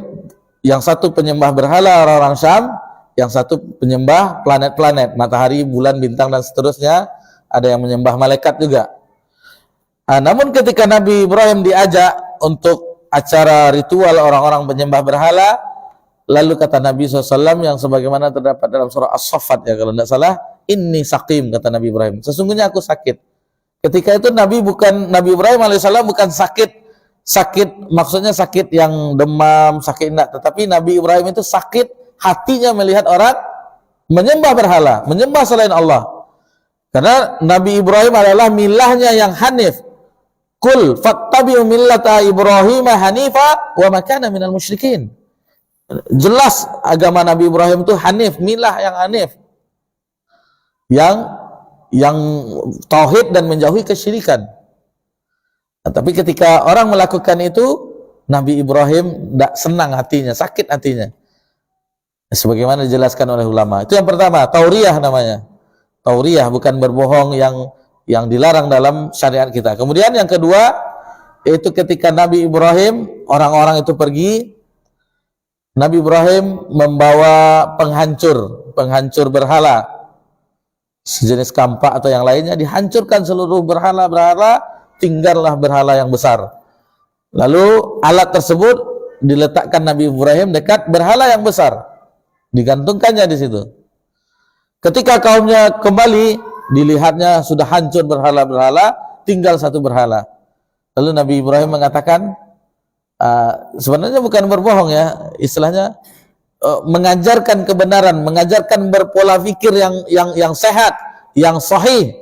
yang satu penyembah berhala orang-orang Syam, yang satu penyembah planet-planet, matahari, bulan, bintang dan seterusnya. Ada yang menyembah malaikat juga. Namun ketika Nabi Ibrahim diajak untuk acara ritual orang-orang penyembah berhala, lalu kata Nabi SAW yang sebagaimana terdapat dalam surah As-Saffat, ya kalau tidak salah, inni saqim, kata Nabi Ibrahim, sesungguhnya aku sakit. Ketika itu Nabi Ibrahim alaihissalam bukan sakit maksudnya sakit yang demam, sakit enggak, tetapi Nabi Ibrahim itu sakit hatinya melihat orang menyembah berhala, menyembah selain Allah. Karena Nabi Ibrahim adalah milahnya yang hanif. Qul fattabi'u millata Ibrahim hanifa wa ma kana minal musyrikin. Jelas agama Nabi Ibrahim itu hanif, milah yang hanif. Yang tauhid dan menjauhi kesyirikan. Tapi ketika orang melakukan itu, Nabi Ibrahim tidak senang hatinya, sakit hatinya. Sebagaimana dijelaskan oleh ulama. Itu yang pertama, tauriyah namanya. Tauriyah, bukan berbohong yang dilarang dalam syariat kita. Kemudian yang kedua, itu ketika Nabi Ibrahim, orang-orang itu pergi, Nabi Ibrahim membawa penghancur berhala, sejenis kampak atau yang lainnya, dihancurkan seluruh berhala-berhala, tinggallah berhala yang besar. Lalu alat tersebut diletakkan Nabi Ibrahim dekat berhala yang besar, digantungkannya di situ. Ketika kaumnya kembali, dilihatnya sudah hancur berhala-berhala, tinggal satu berhala. Lalu Nabi Ibrahim mengatakan, sebenarnya bukan berbohong ya, istilahnya mengajarkan kebenaran, mengajarkan berpola pikir yang sehat, yang sahih.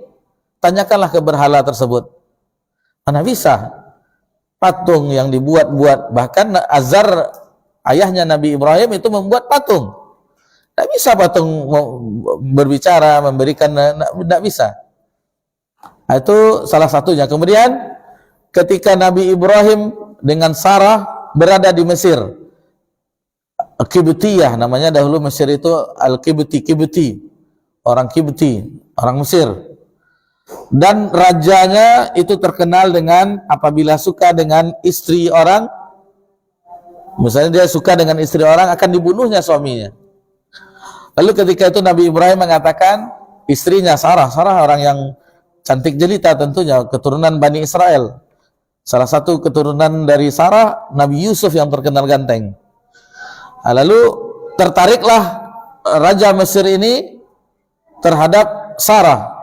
Tanyakanlah ke berhala tersebut. Mana bisa patung yang dibuat-buat, bahkan Azar ayahnya Nabi Ibrahim itu membuat patung. Tidak bisa patung berbicara, memberikan, tidak bisa. Itu salah satunya. Kemudian ketika Nabi Ibrahim dengan Sarah berada di Mesir, Kibtiyah namanya dahulu, Mesir itu Al-Kibti, orang Kibti, orang Mesir. Dan rajanya itu terkenal dengan apabila suka dengan istri orang, misalnya dia suka dengan istri orang, akan dibunuhnya suaminya. Lalu ketika itu Nabi Ibrahim mengatakan, istrinya Sarah orang yang cantik jelita tentunya, keturunan Bani Israel. Salah satu keturunan dari Sarah, Nabi Yusuf yang terkenal ganteng. Lalu tertariklah Raja Mesir ini terhadap Sarah.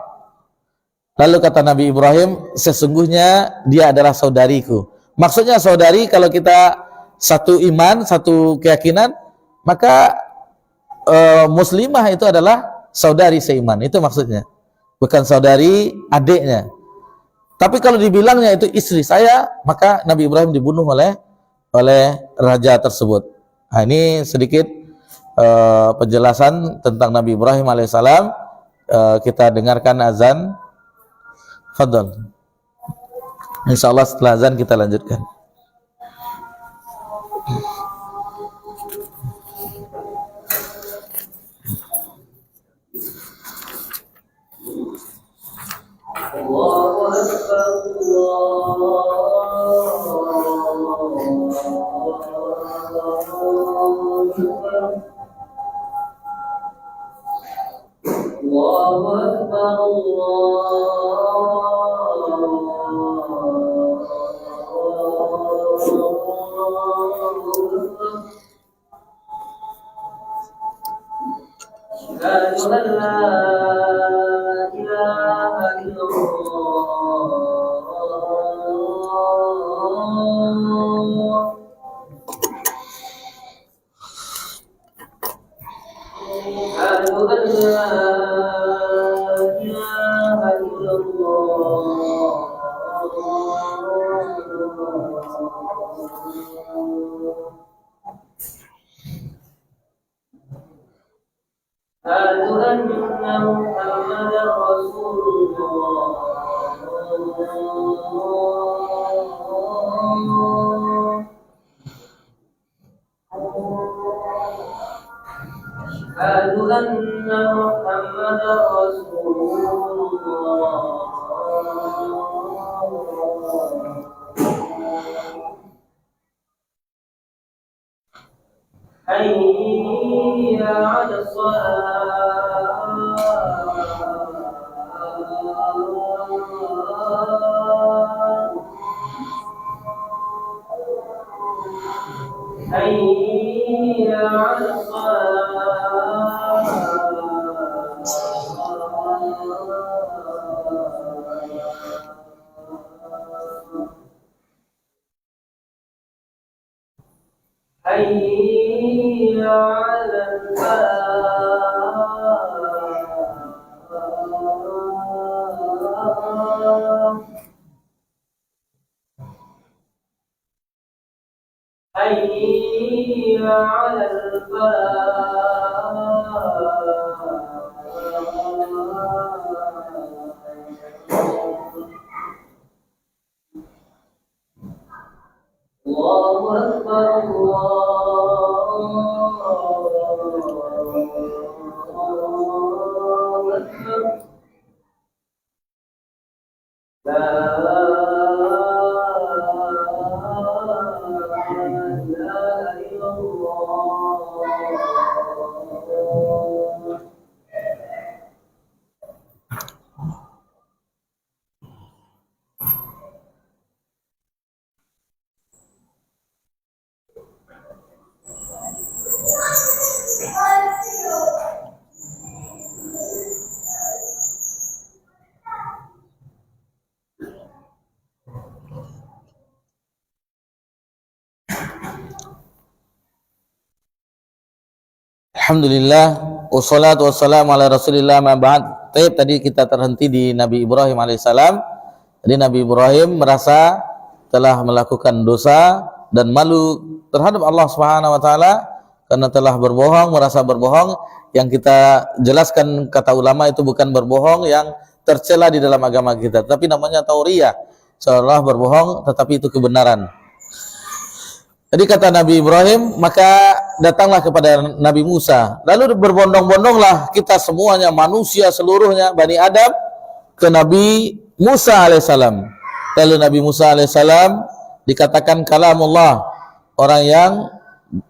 Lalu kata Nabi Ibrahim, sesungguhnya dia adalah saudariku. Maksudnya saudari, kalau kita satu iman, satu keyakinan, maka muslimah itu adalah saudari seiman, itu maksudnya. Bukan saudari adiknya. Tapi kalau dibilangnya itu istri saya, maka Nabi Ibrahim dibunuh oleh raja tersebut. Nah, ini sedikit penjelasan tentang Nabi Ibrahim alaihissalam. Kita dengarkan azan. Fadhal. Insyaallah setelah azan kita lanjutkan. Allahu Akbar, Allahu Akbar, Asyhadu an la ilaha illallah. Asyhadu an la ilaha illallah. Asyhadu anna Muhammadar Rasulullah. Asyhadu anna Muhammadar Rasulullah. Hayya 'alas shalah. Hayya 'alas shalah. Hayya 'alal falah. Hayya 'alal Allahu Akbar, Allahu Akbar. La ilaha illallah. Alhamdulillah, wassalatu wassalamu ala rasulillah ma ba'd. Tadi kita terhenti di Nabi Ibrahim alaihissalam. Jadi Nabi Ibrahim merasa telah melakukan dosa dan malu terhadap Allah Subhanahu wa taala karena telah berbohong, merasa berbohong. Yang kita jelaskan kata ulama itu bukan berbohong yang tercela di dalam agama kita, tapi namanya tauriyah, seolah berbohong tetapi itu kebenaran. Jadi kata Nabi Ibrahim, maka datanglah kepada Nabi Musa. Lalu berbondong-bondonglah kita semuanya, manusia seluruhnya, Bani Adam, ke Nabi Musa alaihissalam. Lalu Nabi Musa alaihissalam dikatakan kalamullah, orang yang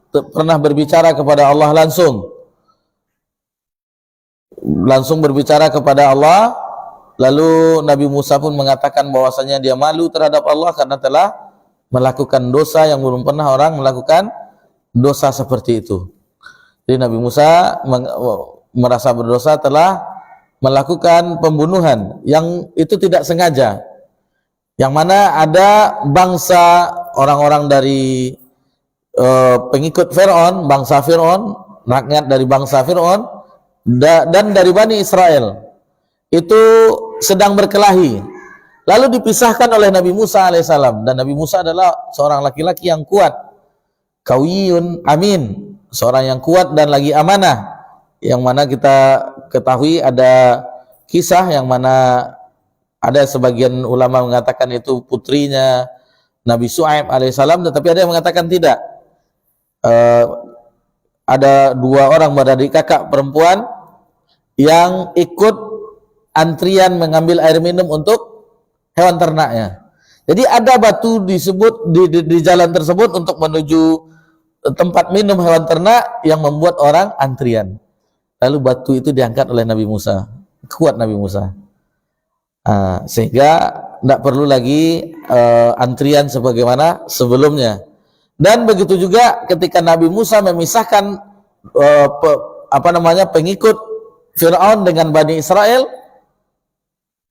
pernah berbicara kepada Allah langsung berbicara kepada Allah. Lalu Nabi Musa pun mengatakan bahwasanya dia malu terhadap Allah karena telah melakukan dosa yang belum pernah orang melakukan dosa seperti itu. Jadi Nabi Musa merasa berdosa telah melakukan pembunuhan yang itu tidak sengaja, yang mana ada bangsa orang-orang dari pengikut Fir'aun, bangsa Fir'aun, rakyat dari bangsa Fir'aun dan dari Bani Israel itu sedang berkelahi, lalu dipisahkan oleh Nabi Musa alaihissalam. Dan Nabi Musa adalah seorang laki-laki yang kuat, qawiyun amin, seorang yang kuat dan lagi amanah, yang mana kita ketahui ada kisah yang mana ada sebagian ulama mengatakan itu putrinya Nabi Syuaib alaihissalam, tetapi ada yang mengatakan tidak. Ada 2 orang beradik kakak perempuan yang ikut antrian mengambil air minum untuk hewan ternaknya. Jadi ada batu disebut di jalan tersebut untuk menuju tempat minum hewan ternak yang membuat orang antrian. Lalu batu itu diangkat oleh Nabi Musa. Kuat Nabi Musa. Sehingga tidak perlu lagi antrian sebagaimana sebelumnya. Dan begitu juga ketika Nabi Musa memisahkan pengikut Fir'aun dengan Bani Israel,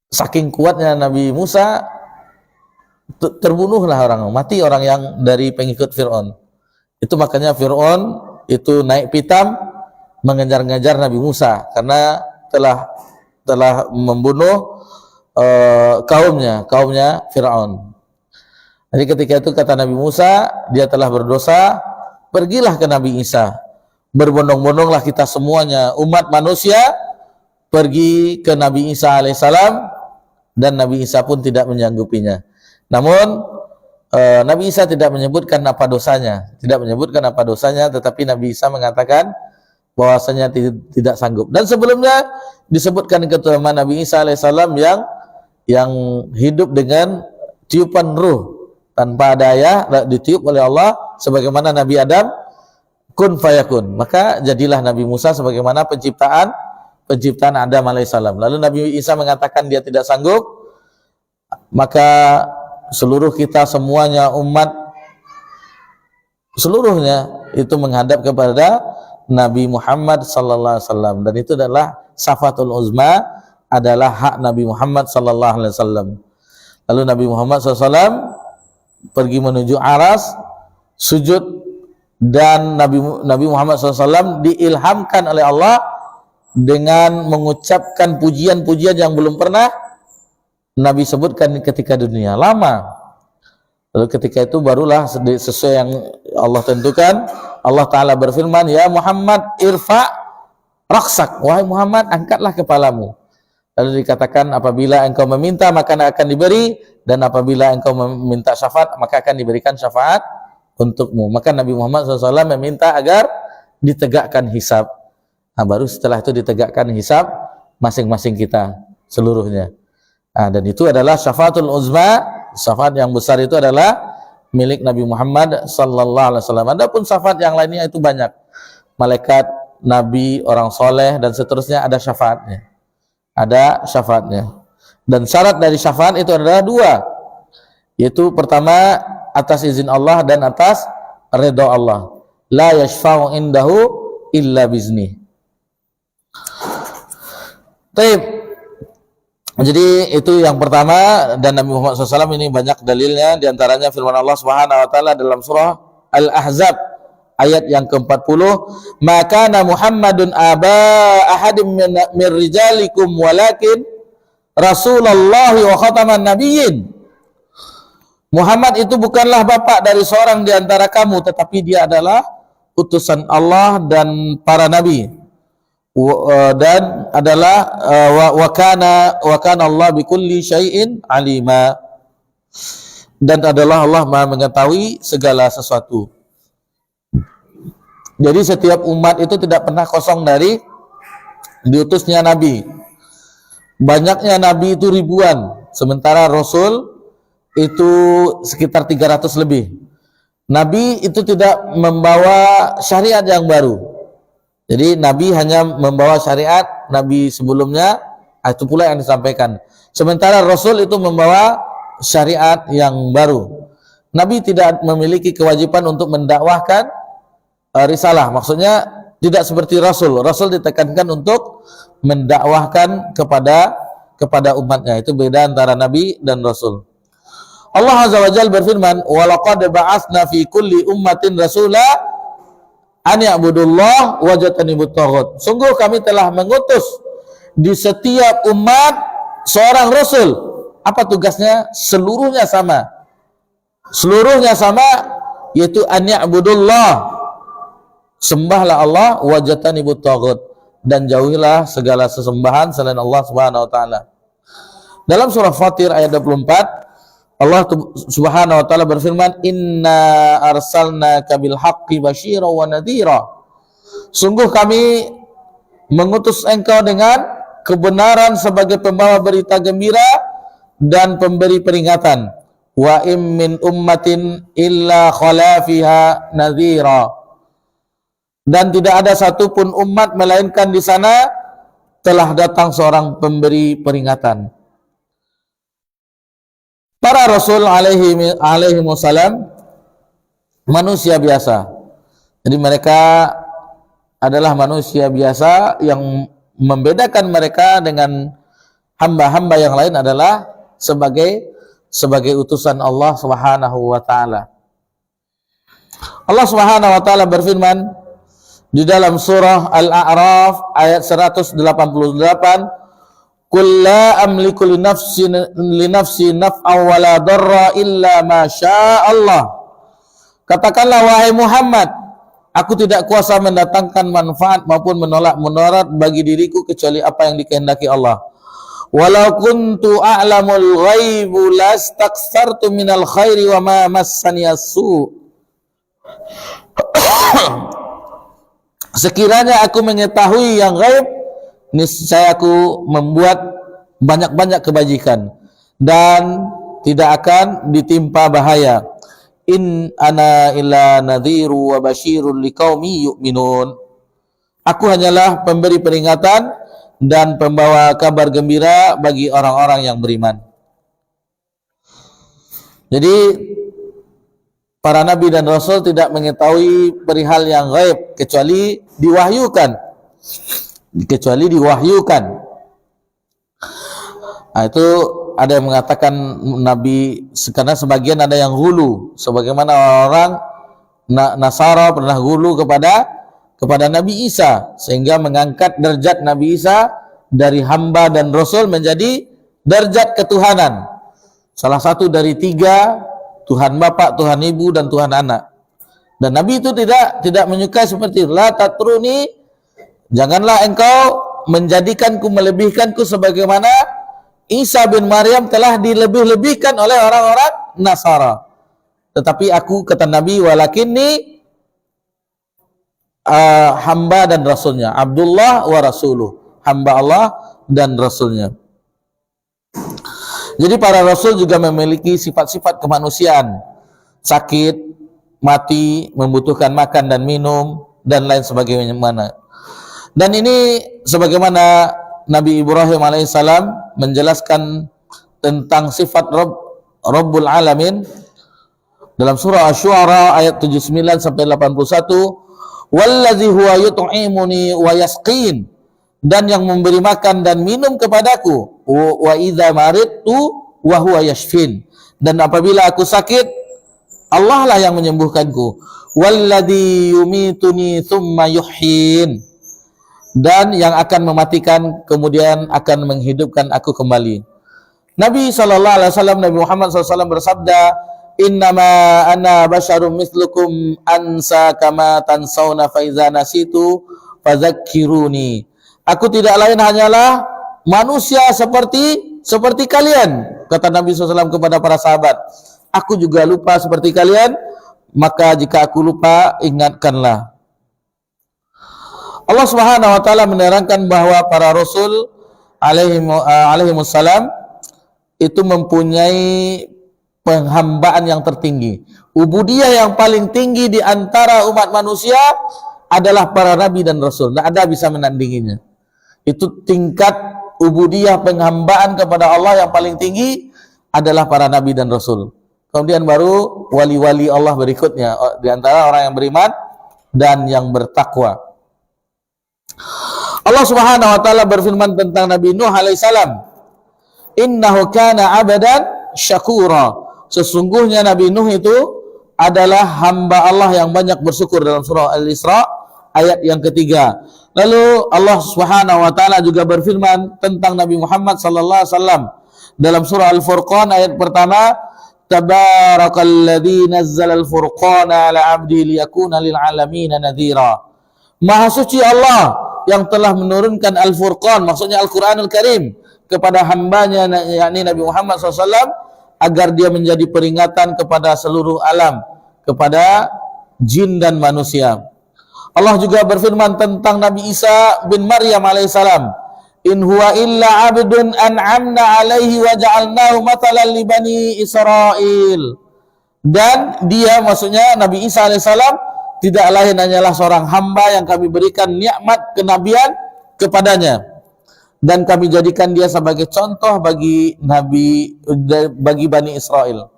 saking kuatnya Nabi Musa, terbunuhlah mati orang yang dari pengikut Fir'aun. Itu makanya Fir'aun itu naik pitam mengejar-ngejar Nabi Musa karena telah membunuh kaumnya Fir'aun. Jadi ketika itu kata Nabi Musa, dia telah berdosa, pergilah ke Nabi Isa. Berbondong-bondonglah kita semuanya, umat manusia, pergi ke Nabi Isa alaihissalam, dan Nabi Isa pun tidak menyanggupinya. Namun Nabi Isa tidak menyebutkan apa dosanya, tetapi Nabi Isa mengatakan bahwasanya tidak sanggup. Dan sebelumnya disebutkan ketua Nabi Isa alaihissalam yang hidup dengan tiupan ruh tanpa daya, ditiup oleh Allah sebagaimana Nabi Adam, kun fayakun. Maka jadilah Nabi Musa sebagaimana penciptaan Adam alaihissalam. Lalu Nabi Isa mengatakan dia tidak sanggup, maka seluruh kita semuanya, umat seluruhnya itu menghadap kepada Nabi Muhammad sallallahu alaihi wasallam, dan itu adalah syafatul uzma, adalah hak Nabi Muhammad sallallahu alaihi wasallam. Lalu Nabi Muhammad SAW pergi menuju Aras, sujud, dan Nabi Muhammad SAW diilhamkan oleh Allah dengan mengucapkan pujian-pujian yang belum pernah Nabi sebutkan ketika dunia lama. Lalu ketika itu barulah sesuai yang Allah tentukan, Allah Ta'ala berfirman, ya Muhammad irfa raksak, wahai Muhammad angkatlah kepalamu. Lalu dikatakan apabila engkau meminta maka akan diberi, dan apabila engkau meminta syafaat maka akan diberikan syafaat untukmu. Maka Nabi Muhammad SAW meminta agar ditegakkan hisab. Nah, baru setelah itu ditegakkan hisab masing-masing kita seluruhnya. Nah, dan itu adalah syafaatul uzma, syafaat yang besar itu adalah milik Nabi Muhammad sallallahu alaihi wasallam. Adapun syafaat yang lainnya itu banyak. Malaikat, nabi, orang soleh dan seterusnya ada syafaatnya. Dan syarat dari syafaat itu adalah 2, yaitu pertama atas izin Allah dan atas ridha Allah. La yashfa'u indahu illa bizni. Baik. Jadi itu yang pertama, dan Nabi Muhammad SAW ini banyak dalilnya, diantaranya firman Allah Subhanahu Wa Taala dalam surah Al-Ahzab ayat yang ke-40, maka Muhammadun aba ahadim min rijalikum walakin Rasulullah wa khataman nabiyyin. Muhammad itu bukanlah bapak dari seorang di antara kamu, tetapi dia adalah utusan Allah dan para nabi. Dan adalah wa kana Allah bikulli syai'in alima. Dan adalah Allah Maha mengetahui segala sesuatu. Jadi setiap umat itu tidak pernah kosong dari diutusnya nabi. Banyaknya nabi itu ribuan, sementara rasul itu sekitar 300 lebih. Nabi itu tidak membawa syariat yang baru. Jadi nabi hanya membawa syariat nabi sebelumnya, itu pula yang disampaikan. Sementara rasul itu membawa syariat yang baru. Nabi tidak memiliki kewajiban untuk mendakwahkan risalah, maksudnya tidak seperti Rasul. Rasul ditekankan untuk mendakwahkan kepada umatnya. Itu beda antara Nabi dan Rasul. Allah Azza wa Jalla berfirman, "Wa laqad ba'atsna fi kulli ummatin rasula an ya'budullah wa jatanibut taghut. Sungguh kami telah mengutus di setiap umat seorang rasul. Apa tugasnya? Seluruhnya sama. Seluruhnya sama, yaitu an ya'budullah. Sembahlah Allah, wa jatanibut taghut, dan jauhilah segala sesembahan selain Allah Subhanahu wa taala. Dalam surah Fatir ayat 24, Allah Subhanahu wa taala berfirman, "Inna arsalnaka bil haqqi basyira wa nadhira." Sungguh kami mengutus engkau dengan kebenaran sebagai pembawa berita gembira dan pemberi peringatan. Wa im min ummatin illa khala fiha nadhira. Dan tidak ada satupun umat melainkan di sana telah datang seorang pemberi peringatan. Para Rasul alaihi wasallam manusia biasa. Jadi mereka adalah manusia biasa. Yang membedakan mereka dengan hamba-hamba yang lain adalah sebagai utusan Allah Subhanahu wa taala. Allah Subhanahu wa taala berfirman di dalam surah Al-A'raf ayat 188, "Qul la amliku li nafsi naf'an wa la darra illa ma syaa Allah." Katakanlah wahai Muhammad, aku tidak kuasa mendatangkan manfaat maupun menolak mudarat bagi diriku kecuali apa yang dikehendaki Allah. Walau kuntu a'lamul ghaibu lastaksartu minal khairi wa ma massani as-su. Sekiranya aku mengetahui yang gaib, niscaya aku membuat banyak-banyak kebajikan dan tidak akan ditimpa bahaya. In ana illa nadhiru wa basyirun liqaumi yu'minun. Aku hanyalah pemberi peringatan dan pembawa kabar gembira bagi orang-orang yang beriman. Jadi para nabi dan rasul tidak mengetahui perihal yang gaib kecuali diwahyukan. Nah, itu ada yang mengatakan nabi, karena sebagian ada yang hulu, sebagaimana orang Nasara pernah hulu kepada Nabi Isa, sehingga mengangkat derajat Nabi Isa dari hamba dan rasul menjadi derajat ketuhanan. Salah satu dari 3, Tuhan Bapa, Tuhan Ibu, dan Tuhan Anak. Dan Nabi itu tidak menyukai seperti itu. La tatruni, janganlah engkau menjadikanku, melebihkanku sebagaimana Isa bin Maryam telah dilebih-lebihkan oleh orang-orang Nasara. Tetapi aku, kata Nabi, walakinni hamba dan rasulnya, Abdullah wa rasuluh, hamba Allah dan rasulnya. Jadi para rasul juga memiliki sifat-sifat kemanusiaan, sakit, mati, membutuhkan makan dan minum, dan lain sebagainya. Dan ini sebagaimana Nabi Ibrahim alaihissalam menjelaskan tentang sifat Rabbul Alamin dalam surah Asy-Syu'ara ayat 79 sampai 81, "Wallazi huwa yut'imuni wa yasqin," dan yang memberi makan dan minum kepadaku, wa idza maridtu wa huwa yashfin, dan apabila aku sakit Allah lah yang menyembuhkanku, walladzi yumituni tsumma yuhyin, dan yang akan mematikan kemudian akan menghidupkan aku kembali. Nabi Nabi Muhammad SAW bersabda, "Innama ana basyarum mislukum ansa kama tansawna fa iza nasitu fadzakkiruni." Aku tidak lain hanyalah manusia seperti kalian, kata Nabi SAW kepada para sahabat. Aku juga lupa seperti kalian, maka jika aku lupa, ingatkanlah. Allah Subhanahu wa taala menerangkan bahwa para rasul alaihi wassalam itu mempunyai penghambaan yang tertinggi. Ubudiyah yang paling tinggi di antara umat manusia adalah para nabi dan rasul. Tidak ada bisa menandinginya. Itu tingkat ubudiyah penghambaan kepada Allah yang paling tinggi adalah para nabi dan rasul. Kemudian baru wali-wali Allah berikutnya, di antara orang yang beriman dan yang bertakwa. Allah Subhanahu wa taala berfirman tentang Nabi Nuh alaihissalam, "Innahu kana 'abdan syakura." Sesungguhnya Nabi Nuh itu adalah hamba Allah yang banyak bersyukur dalam surah Al-Isra ayat yang ketiga. Lalu Allah Subhanahu wa taala juga berfirman tentang Nabi Muhammad sallallahu alaihi wasallam dalam surah Al-Furqan ayat pertama, Tabarakalladzi nazzala al-furqana 'ala 'abdihi liyakuna lil 'alamin nadhira. Maha suci Allah yang telah menurunkan Al-Furqan, maksudnya Al-Qur'anul Karim, kepada hambanya yakni Nabi Muhammad SAW agar dia menjadi peringatan kepada seluruh alam, kepada jin dan manusia. Allah juga berfirman tentang Nabi Isa bin Maryam alaihissalam, in huwa illa abdun an'amna alaihi wa ja'alnahu matalan li bani Israil. Dan dia, maksudnya Nabi Isa alaihissalam, tidak lain hanyalah seorang hamba yang kami berikan nikmat kenabian kepadanya, dan kami jadikan dia sebagai contoh bagi Bani Israel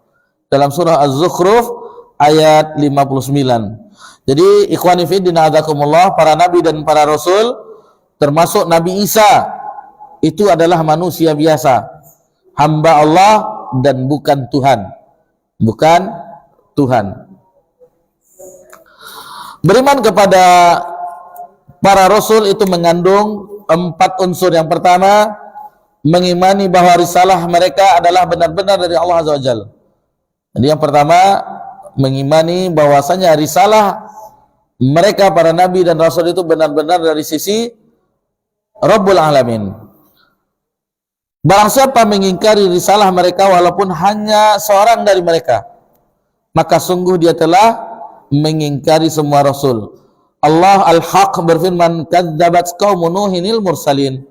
dalam surah Az-Zukhruf ayat 59. Jadi ikhwani fillah a'adzakumullah, para nabi dan para rasul termasuk Nabi Isa itu adalah manusia biasa, hamba Allah dan bukan Tuhan. Bukan Tuhan. Beriman kepada para rasul itu mengandung 4 unsur. Yang pertama, mengimani bahwa risalah mereka adalah benar-benar dari Allah Azza wa Jalla. Jadi yang pertama, mengimani bahwasanya risalah mereka para nabi dan rasul itu benar-benar dari sisi Rabbul Alamin. Barang siapa mengingkari risalah mereka walaupun hanya seorang dari mereka, maka sungguh dia telah mengingkari semua rasul. Allah Al-Haq berfirman, kadzabat qaum Nuhinil mursalin.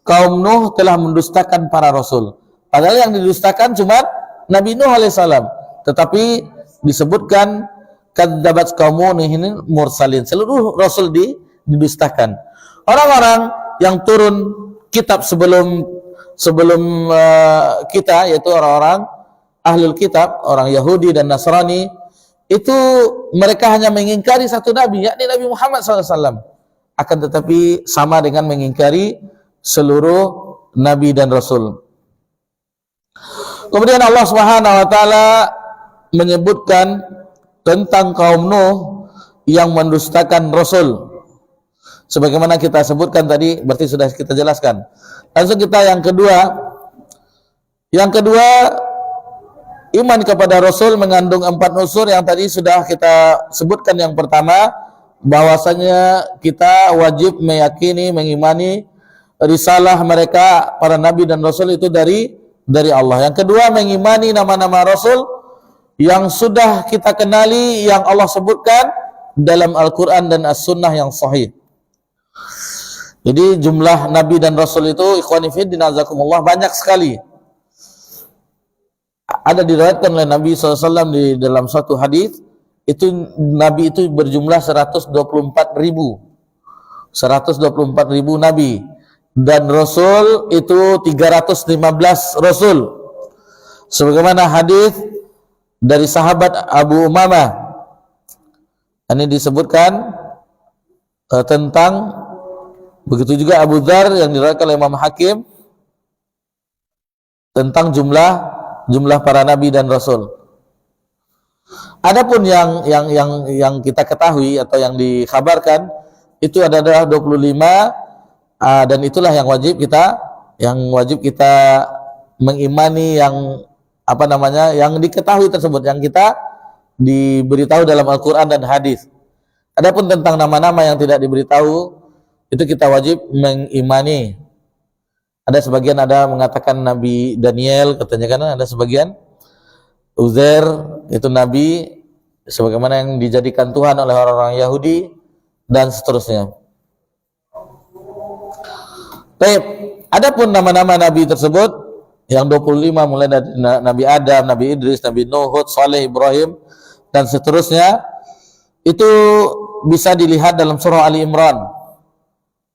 Kaum Nuh telah mendustakan para rasul. Padahal yang didustakan cuma Nabi Nuh alaihissalam, tetapi disebutkan kadzabat qaum Nuhinil mursalin. Seluruh rasul didustakan. Orang-orang yang turun kitab sebelum kita, yaitu orang-orang ahlul kitab, orang Yahudi dan Nasrani, itu mereka hanya mengingkari satu nabi, yakni Nabi Muhammad SAW. Akan tetapi sama dengan mengingkari seluruh nabi dan rasul. Kemudian Allah Subhanahu wa taala menyebutkan tentang kaum Nuh yang mendustakan rasul. Sebagaimana kita sebutkan tadi, berarti sudah kita jelaskan. Langsung kita yang kedua. Yang kedua, iman kepada Rasul mengandung 4 unsur yang tadi sudah kita sebutkan. Yang pertama, bahwasanya kita wajib meyakini, mengimani risalah mereka, para nabi dan Rasul itu dari Allah. Yang kedua, mengimani nama-nama Rasul yang sudah kita kenali, yang Allah sebutkan dalam Al-Quran dan As-Sunnah yang sahih. Jadi jumlah nabi dan rasul itu ikhwani fillah azakumullah banyak sekali. Ada diriwayatkan oleh Nabi SAW di dalam satu hadis, itu nabi itu berjumlah 124.000 nabi, dan rasul itu 315 rasul. Sebagaimana hadis dari sahabat Abu Umamah, ini disebutkan tentang, begitu juga Abu Dzar yang diriwayatkan oleh Imam Hakim tentang jumlah para nabi dan rasul. Adapun yang kita ketahui atau yang dikhabarkan itu adalah 25, dan itulah yang wajib kita mengimani, yang yang diketahui tersebut, yang kita diberitahu dalam Al-Qur'an dan hadis. Adapun tentang nama-nama yang tidak diberitahu, itu kita wajib mengimani. Ada sebagian mengatakan Nabi Daniel, katanya kan, ada sebagian Uzair itu nabi sebagaimana yang dijadikan Tuhan oleh orang-orang Yahudi, dan seterusnya. Baik, adapun nama-nama nabi tersebut yang 25 mulai dari Nabi Adam, Nabi Idris, Nabi Nuh, Hud, Saleh, Ibrahim dan seterusnya, itu bisa dilihat dalam surah Ali Imran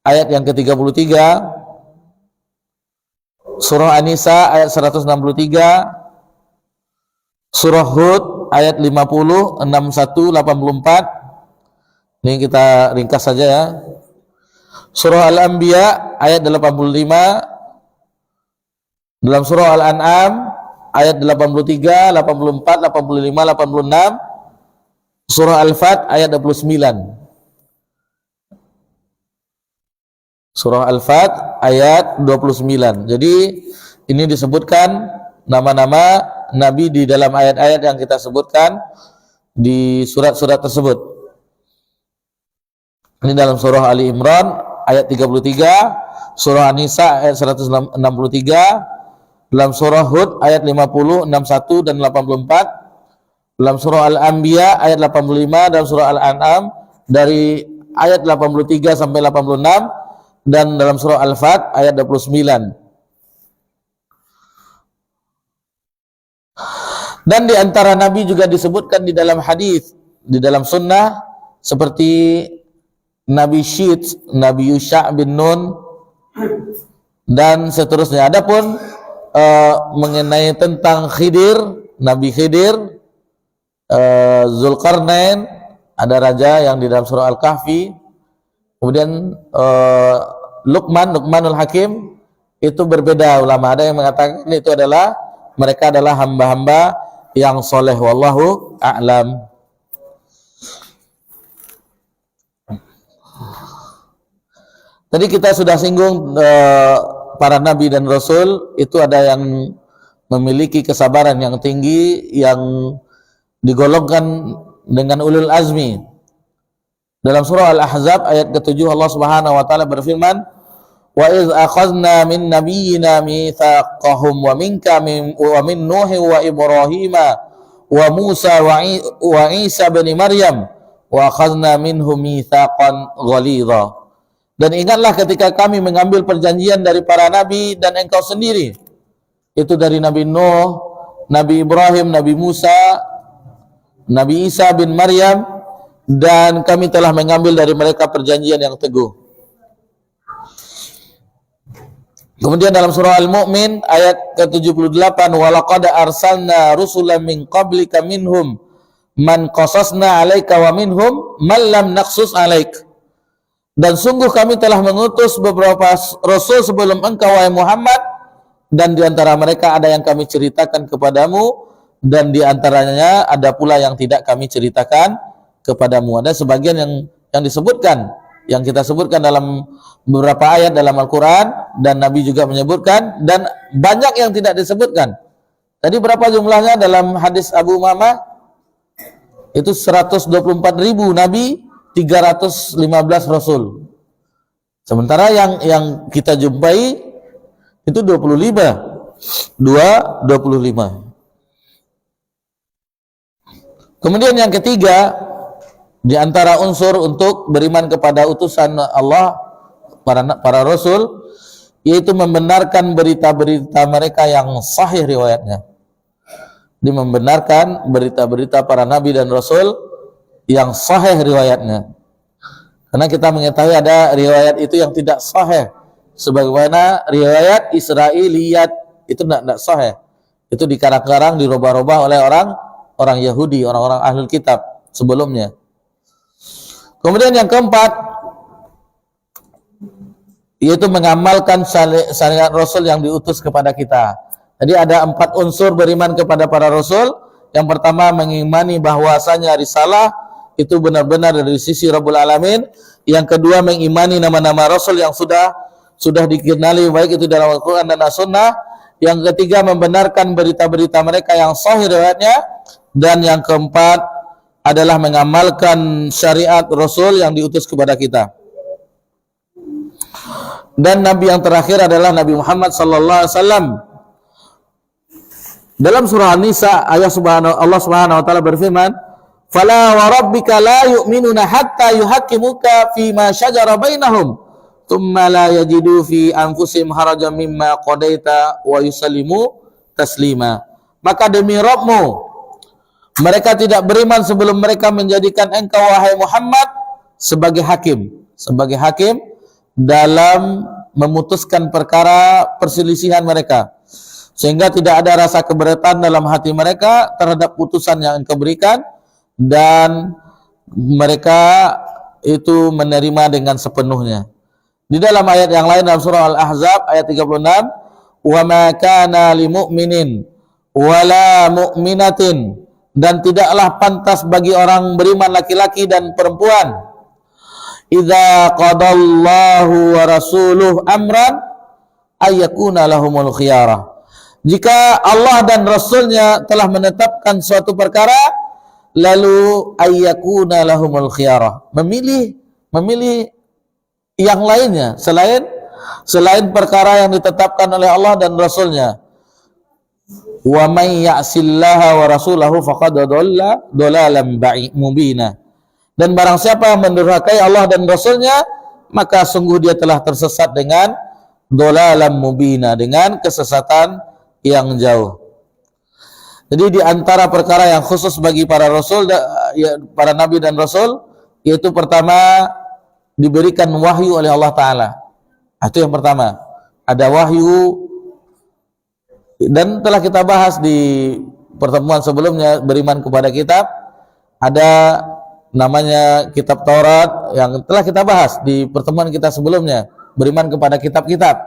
ayat yang ke-33, surah An-Nisa ayat 163, surah Hud ayat 50, 61, 84. Ini kita ringkas saja ya. Surah Al-Anbiya ayat 85, dalam surah Al-An'am ayat 83, 84, 85, 86, surah Al-Fat ayat 29. Surah Al-Fat ayat 29. Jadi ini disebutkan nama-nama Nabi di dalam ayat-ayat yang kita sebutkan di surat-surat tersebut. Ini dalam surah Ali Imran ayat 33, surah An-Nisa ayat 163, dalam surah Hud ayat 50, 61 dan 84, dalam surah Al-Anbiya ayat 85, dalam surah Al-An'am dari ayat 83 sampai 86, dan dalam surah Al-Fat ayat 29. Dan di antara Nabi juga disebutkan di dalam hadis, di dalam sunnah, seperti Nabi Syed, Nabi Yusha' bin Nun, dan seterusnya. Adapun mengenai tentang Khidir, Nabi Khidir, Zulkarnain, ada raja yang di dalam surah Al-Kahfi, kemudian Luqmanul Hakim, itu berbeda ulama. Ada yang mengatakan itu adalah mereka adalah hamba-hamba yang soleh. Wallahu a'lam. Tadi kita sudah singgung para nabi dan rasul itu ada yang memiliki kesabaran yang tinggi, yang digolongkan dengan ulul azmi. Dalam surah Al-Ahzab ayat ke-7 Allah Subhanahu wa taala berfirman, "Wa iz akhadna min nabiyyina mitsaqahum wa minka wa min Nuh wa Ibrahim wa Musa wa Isa bin Maryam wa akhadna minhum mitsaqan ghalidha." Dan ingatlah ketika kami mengambil perjanjian dari para nabi dan engkau sendiri, itu dari Nabi Nuh, Nabi Ibrahim, Nabi Musa, Nabi Isa bin Maryam, dan kami telah mengambil dari mereka perjanjian yang teguh. Kemudian dalam surah Al-Mu'min ayat ke-78, "Walaqad arsalna rusulan min qablika minhum man qasasna 'alaika wa minhum man lam naqsus 'alaik." Dan sungguh kami telah mengutus beberapa rasul sebelum engkau wahai Muhammad, dan di antara mereka ada yang kami ceritakan kepadamu, dan di antaranya ada pula yang tidak kami ceritakan kepadamu. Ada sebagian yang disebutkan, yang kita sebutkan dalam beberapa ayat dalam Al-Quran, dan Nabi juga menyebutkan, dan banyak yang tidak disebutkan. Tadi berapa jumlahnya dalam hadis Abu Umamah? Itu 124.000 Nabi, 315 Rasul. Sementara yang kita jumpai itu 25. Kemudian yang ketiga, di antara unsur untuk beriman kepada utusan Allah, para Rasul, yaitu membenarkan berita-berita mereka yang sahih riwayatnya. Dia membenarkan berita-berita para Nabi dan Rasul yang sahih riwayatnya. Karena kita mengetahui ada riwayat itu yang tidak sahih, sebagaimana riwayat Israiliyat itu tidak sahih. Itu dikarang-karang, dirubah-rubah oleh orang Yahudi, orang-orang ahlul kitab sebelumnya. Kemudian yang keempat, yaitu mengamalkan syariat Rasul yang diutus kepada kita. Jadi ada 4 unsur beriman kepada para Rasul. Yang pertama, mengimani bahwasanya risalah itu benar-benar dari sisi Rabbul Alamin. Yang kedua, mengimani nama-nama Rasul yang sudah dikenali baik itu dalam Al-Quran dan As-Sunnah. Yang ketiga, membenarkan berita-berita mereka yang sahih riwayatnya. Dan yang keempat adalah mengamalkan syariat Rasul yang diutus kepada kita. Dan Nabi yang terakhir adalah Nabi Muhammad sallallahu alaihi wasallam. Dalam surah An-Nisa Allah Subhanahu wa taala berfirman, "Fala wa rabbika la yu'minuna hatta yuhaqqimuka fi ma shajara bainahum, thumma la yajidu fi anfusihim harajan mimma qadaita wa yusallimu taslima." Maka demi Rabbmu, mereka tidak beriman sebelum mereka menjadikan engkau wahai Muhammad sebagai hakim dalam memutuskan perkara perselisihan mereka, sehingga tidak ada rasa keberatan dalam hati mereka terhadap putusan yang engkau berikan, dan mereka itu menerima dengan sepenuhnya. Di dalam ayat yang lain dalam surah Al-Ahzab ayat 36, "Wa ma kana lil mu'minin wala mu'minatin dan tidaklah pantas bagi orang beriman laki-laki dan perempuan idza qadallahu wa rasuluhu amran ayyakuna lahumul khiyarah. Jika Allah dan Rasulnya telah menetapkan suatu perkara, lalu ayyakuna lahumul khiyarah, memilih yang lainnya selain perkara yang ditetapkan oleh Allah dan Rasulnya. Wa may ya'sillaha wa rasulahu faqad dhalla dhalalan mubina. Dan barang siapa yang mendurhakai Allah dan Rasulnya, maka sungguh dia telah tersesat dengan dhalalan mubina, dengan kesesatan yang jauh. Jadi di antara perkara yang khusus bagi para rasul, para nabi dan rasul, yaitu pertama diberikan wahyu oleh Allah Ta'ala. Itu yang pertama, ada wahyu. Dan telah kita bahas di pertemuan sebelumnya, beriman kepada kitab. Ada namanya kitab Taurat yang telah kita bahas di pertemuan kita sebelumnya, beriman kepada kitab-kitab,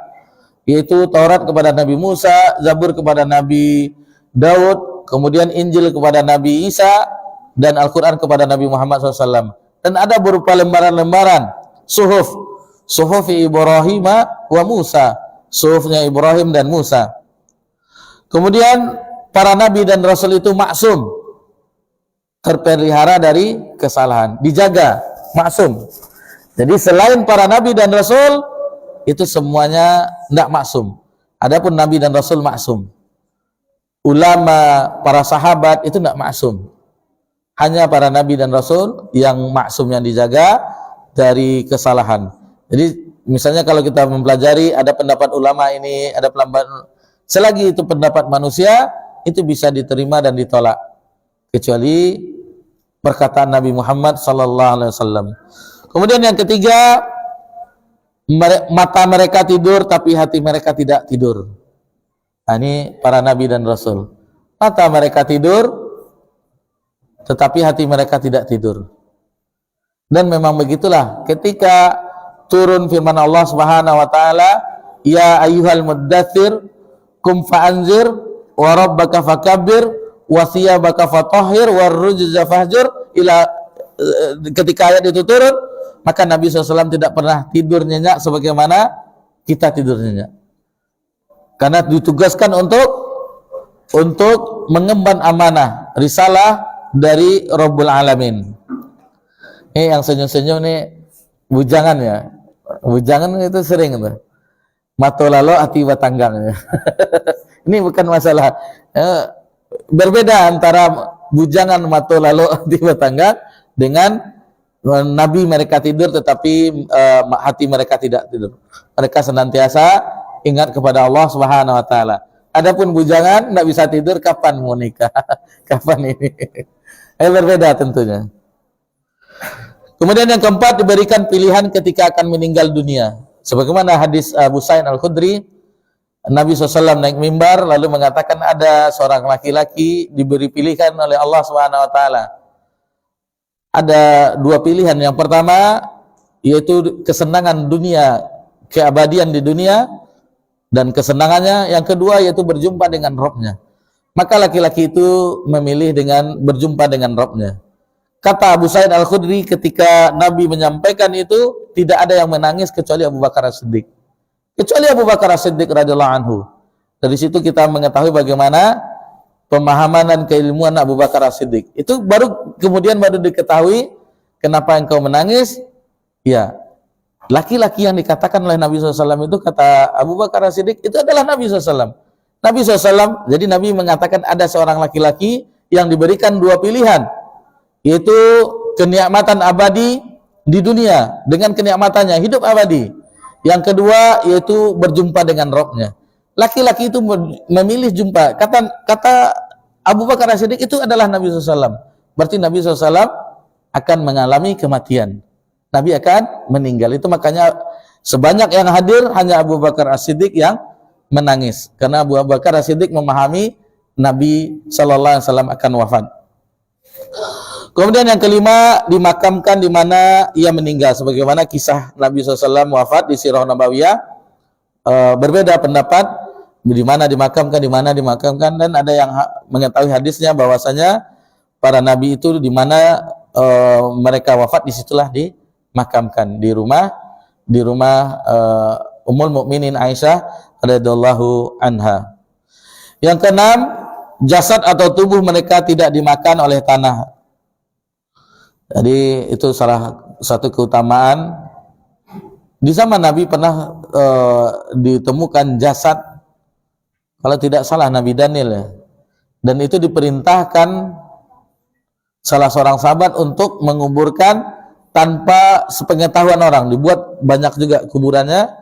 yaitu Taurat kepada Nabi Musa, Zabur kepada Nabi Daud, kemudian Injil kepada Nabi Isa, dan Al-Quran kepada Nabi Muhammad SAW. Dan ada berupa lembaran-lembaran suhuf Ibrahim wa Musa, suhufnya Ibrahim dan Musa. Kemudian para nabi dan rasul itu maksum, terpelihara dari kesalahan, dijaga, maksum. Jadi selain para nabi dan rasul itu semuanya tidak maksum. Adapun nabi dan rasul maksum. Ulama, para sahabat itu tidak maksum. Hanya para nabi dan rasul yang maksum, yang dijaga dari kesalahan. Jadi misalnya kalau kita mempelajari ada pendapat ulama ini, ada pendapat, selagi itu pendapat manusia, itu bisa diterima dan ditolak, kecuali perkataan Nabi Muhammad SAW. Kemudian yang ketiga, mata mereka tidur tapi hati mereka tidak tidur. Nah, ini para nabi dan rasul. Mata mereka tidur tetapi hati mereka tidak tidur. Dan memang begitulah ketika turun firman Allah Subhanahu wa taala, ya ayyuhal muddatsir kum fa'anzir wa rabbaka fakabbir wa thiyabaka fatahhir war rujza fahjur, ila ketika ayat itu turun, maka Nabi SAW tidak pernah tidur nyenyak sebagaimana kita tidur nyenyak, karena ditugaskan untuk mengemban amanah risalah dari Rabbul Alamin. Ini yang senyum-senyum nih bujangan ya, bujangan itu sering tuh, mato lalo hati batanggang. Ini bukan masalah, berbeda antara bujangan mato lalo hati batanggang dengan nabi mereka tidur tetapi hati mereka tidak tidur. Mereka senantiasa ingat kepada Allah Subhanahu wa taala. Adapun bujangan tidak bisa tidur, kapan mau nikah? Kapan ini? Berbeda tentunya. Kemudian yang keempat, diberikan pilihan ketika akan meninggal dunia. Sebagaimana hadis Abu Sa'id Al-Khudri, Nabi SAW naik mimbar lalu mengatakan ada seorang laki-laki diberi pilihan oleh Allah Subhanahu wa taala. Ada dua pilihan. Yang pertama yaitu kesenangan dunia, keabadian di dunia, dan kesenangannya yang kedua yaitu berjumpa dengan Rabb-Nya. Maka laki-laki itu memilih dengan berjumpa dengan Rabb-Nya. Kata Abu Sa'id Al-Khudri, ketika Nabi menyampaikan itu, tidak ada yang menangis kecuali Abu Bakar As-Siddiq. Kecuali Abu Bakar As-Siddiq radhiyallahu anhu. Dari situ kita mengetahui bagaimana pemahaman dan keilmuan Abu Bakar As-Siddiq. Itu kemudian baru diketahui kenapa engkau menangis. Ya, laki-laki yang dikatakan oleh Nabi SAW itu, kata Abu Bakar As-Siddiq, itu adalah Nabi SAW. Nabi SAW, jadi Nabi mengatakan ada seorang laki-laki yang diberikan dua pilihan, yaitu kenikmatan abadi di dunia dengan kenikmatannya hidup abadi. Yang kedua yaitu berjumpa dengan Rabb-Nya. Laki-laki itu memilih jumpa. Kata Abu Bakar As-Siddiq, itu adalah Nabi SAW. Berarti Nabi SAW akan mengalami kematian. Nabi akan meninggal. Itu makanya sebanyak yang hadir hanya Abu Bakar As-Siddiq yang menangis, karena Abu Bakar As-Siddiq memahami Nabi SAW akan wafat. Kemudian yang kelima, dimakamkan di mana ia meninggal, sebagaimana kisah Nabi SAW wafat di Sirah Nabawiyah. Berbeda pendapat di mana dimakamkan, dan ada yang mengetahui hadisnya bahwasanya para nabi itu di mana mereka wafat, disitulah dimakamkan di rumah Ummul Mukminin Aisyah radhiyallahu anha. Yang keenam, jasad atau tubuh mereka tidak dimakan oleh tanah. Jadi itu salah satu keutamaan. Di zaman Nabi pernah ditemukan jasad, kalau tidak salah Nabi Daniel ya. Dan itu diperintahkan salah seorang sahabat untuk menguburkan tanpa sepengetahuan orang. Dibuat banyak juga kuburannya,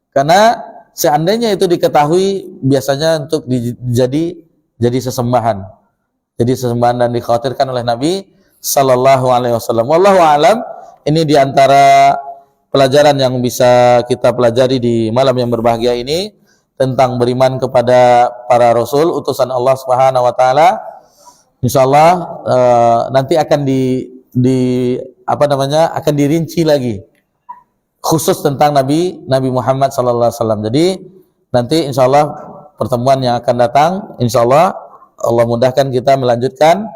karena seandainya itu diketahui biasanya untuk jadi sesembahan. Jadi sesembahan, dan dikhawatirkan oleh Nabi sallallahu alaihi wasallam. Wallahu alam, ini diantara pelajaran yang bisa kita pelajari di malam yang berbahagia ini tentang beriman kepada para rasul utusan Allah Subhanahu wa taala. Insyaallah nanti akan akan dirinci lagi khusus tentang Nabi Muhammad sallallahu alaihi wasallam. Jadi nanti insyaallah pertemuan yang akan datang, insyaallah Allah mudahkan kita melanjutkan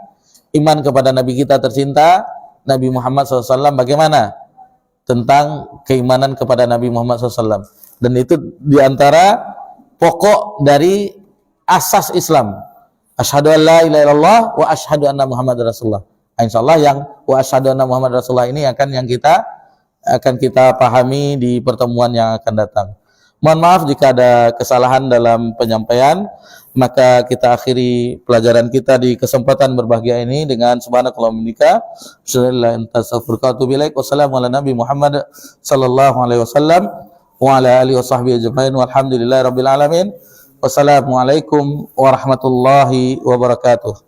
iman kepada Nabi kita tercinta Nabi Muhammad SAW. Bagaimana tentang keimanan kepada Nabi Muhammad SAW, dan itu diantara pokok dari asas Islam. Asyhadu an la ilaha illallah wa asyhadu anna Muhammad Rasulullah. Insyaallah yang wa asyhadu anna Muhammad Rasulullah ini akan kita pahami di pertemuan yang akan datang. Mohon maaf jika ada kesalahan dalam penyampaian. Maka kita akhiri pelajaran kita di kesempatan berbahagia ini dengan subhanakallahumma wa bihamdika. Wassalamu ala nabi Muhammad sallallahu alaihi wasallam wa ala alihi washabbihi ajmain walhamdulillahi rabbil alamin. Wassalamualaikum warahmatullahi wabarakatuh.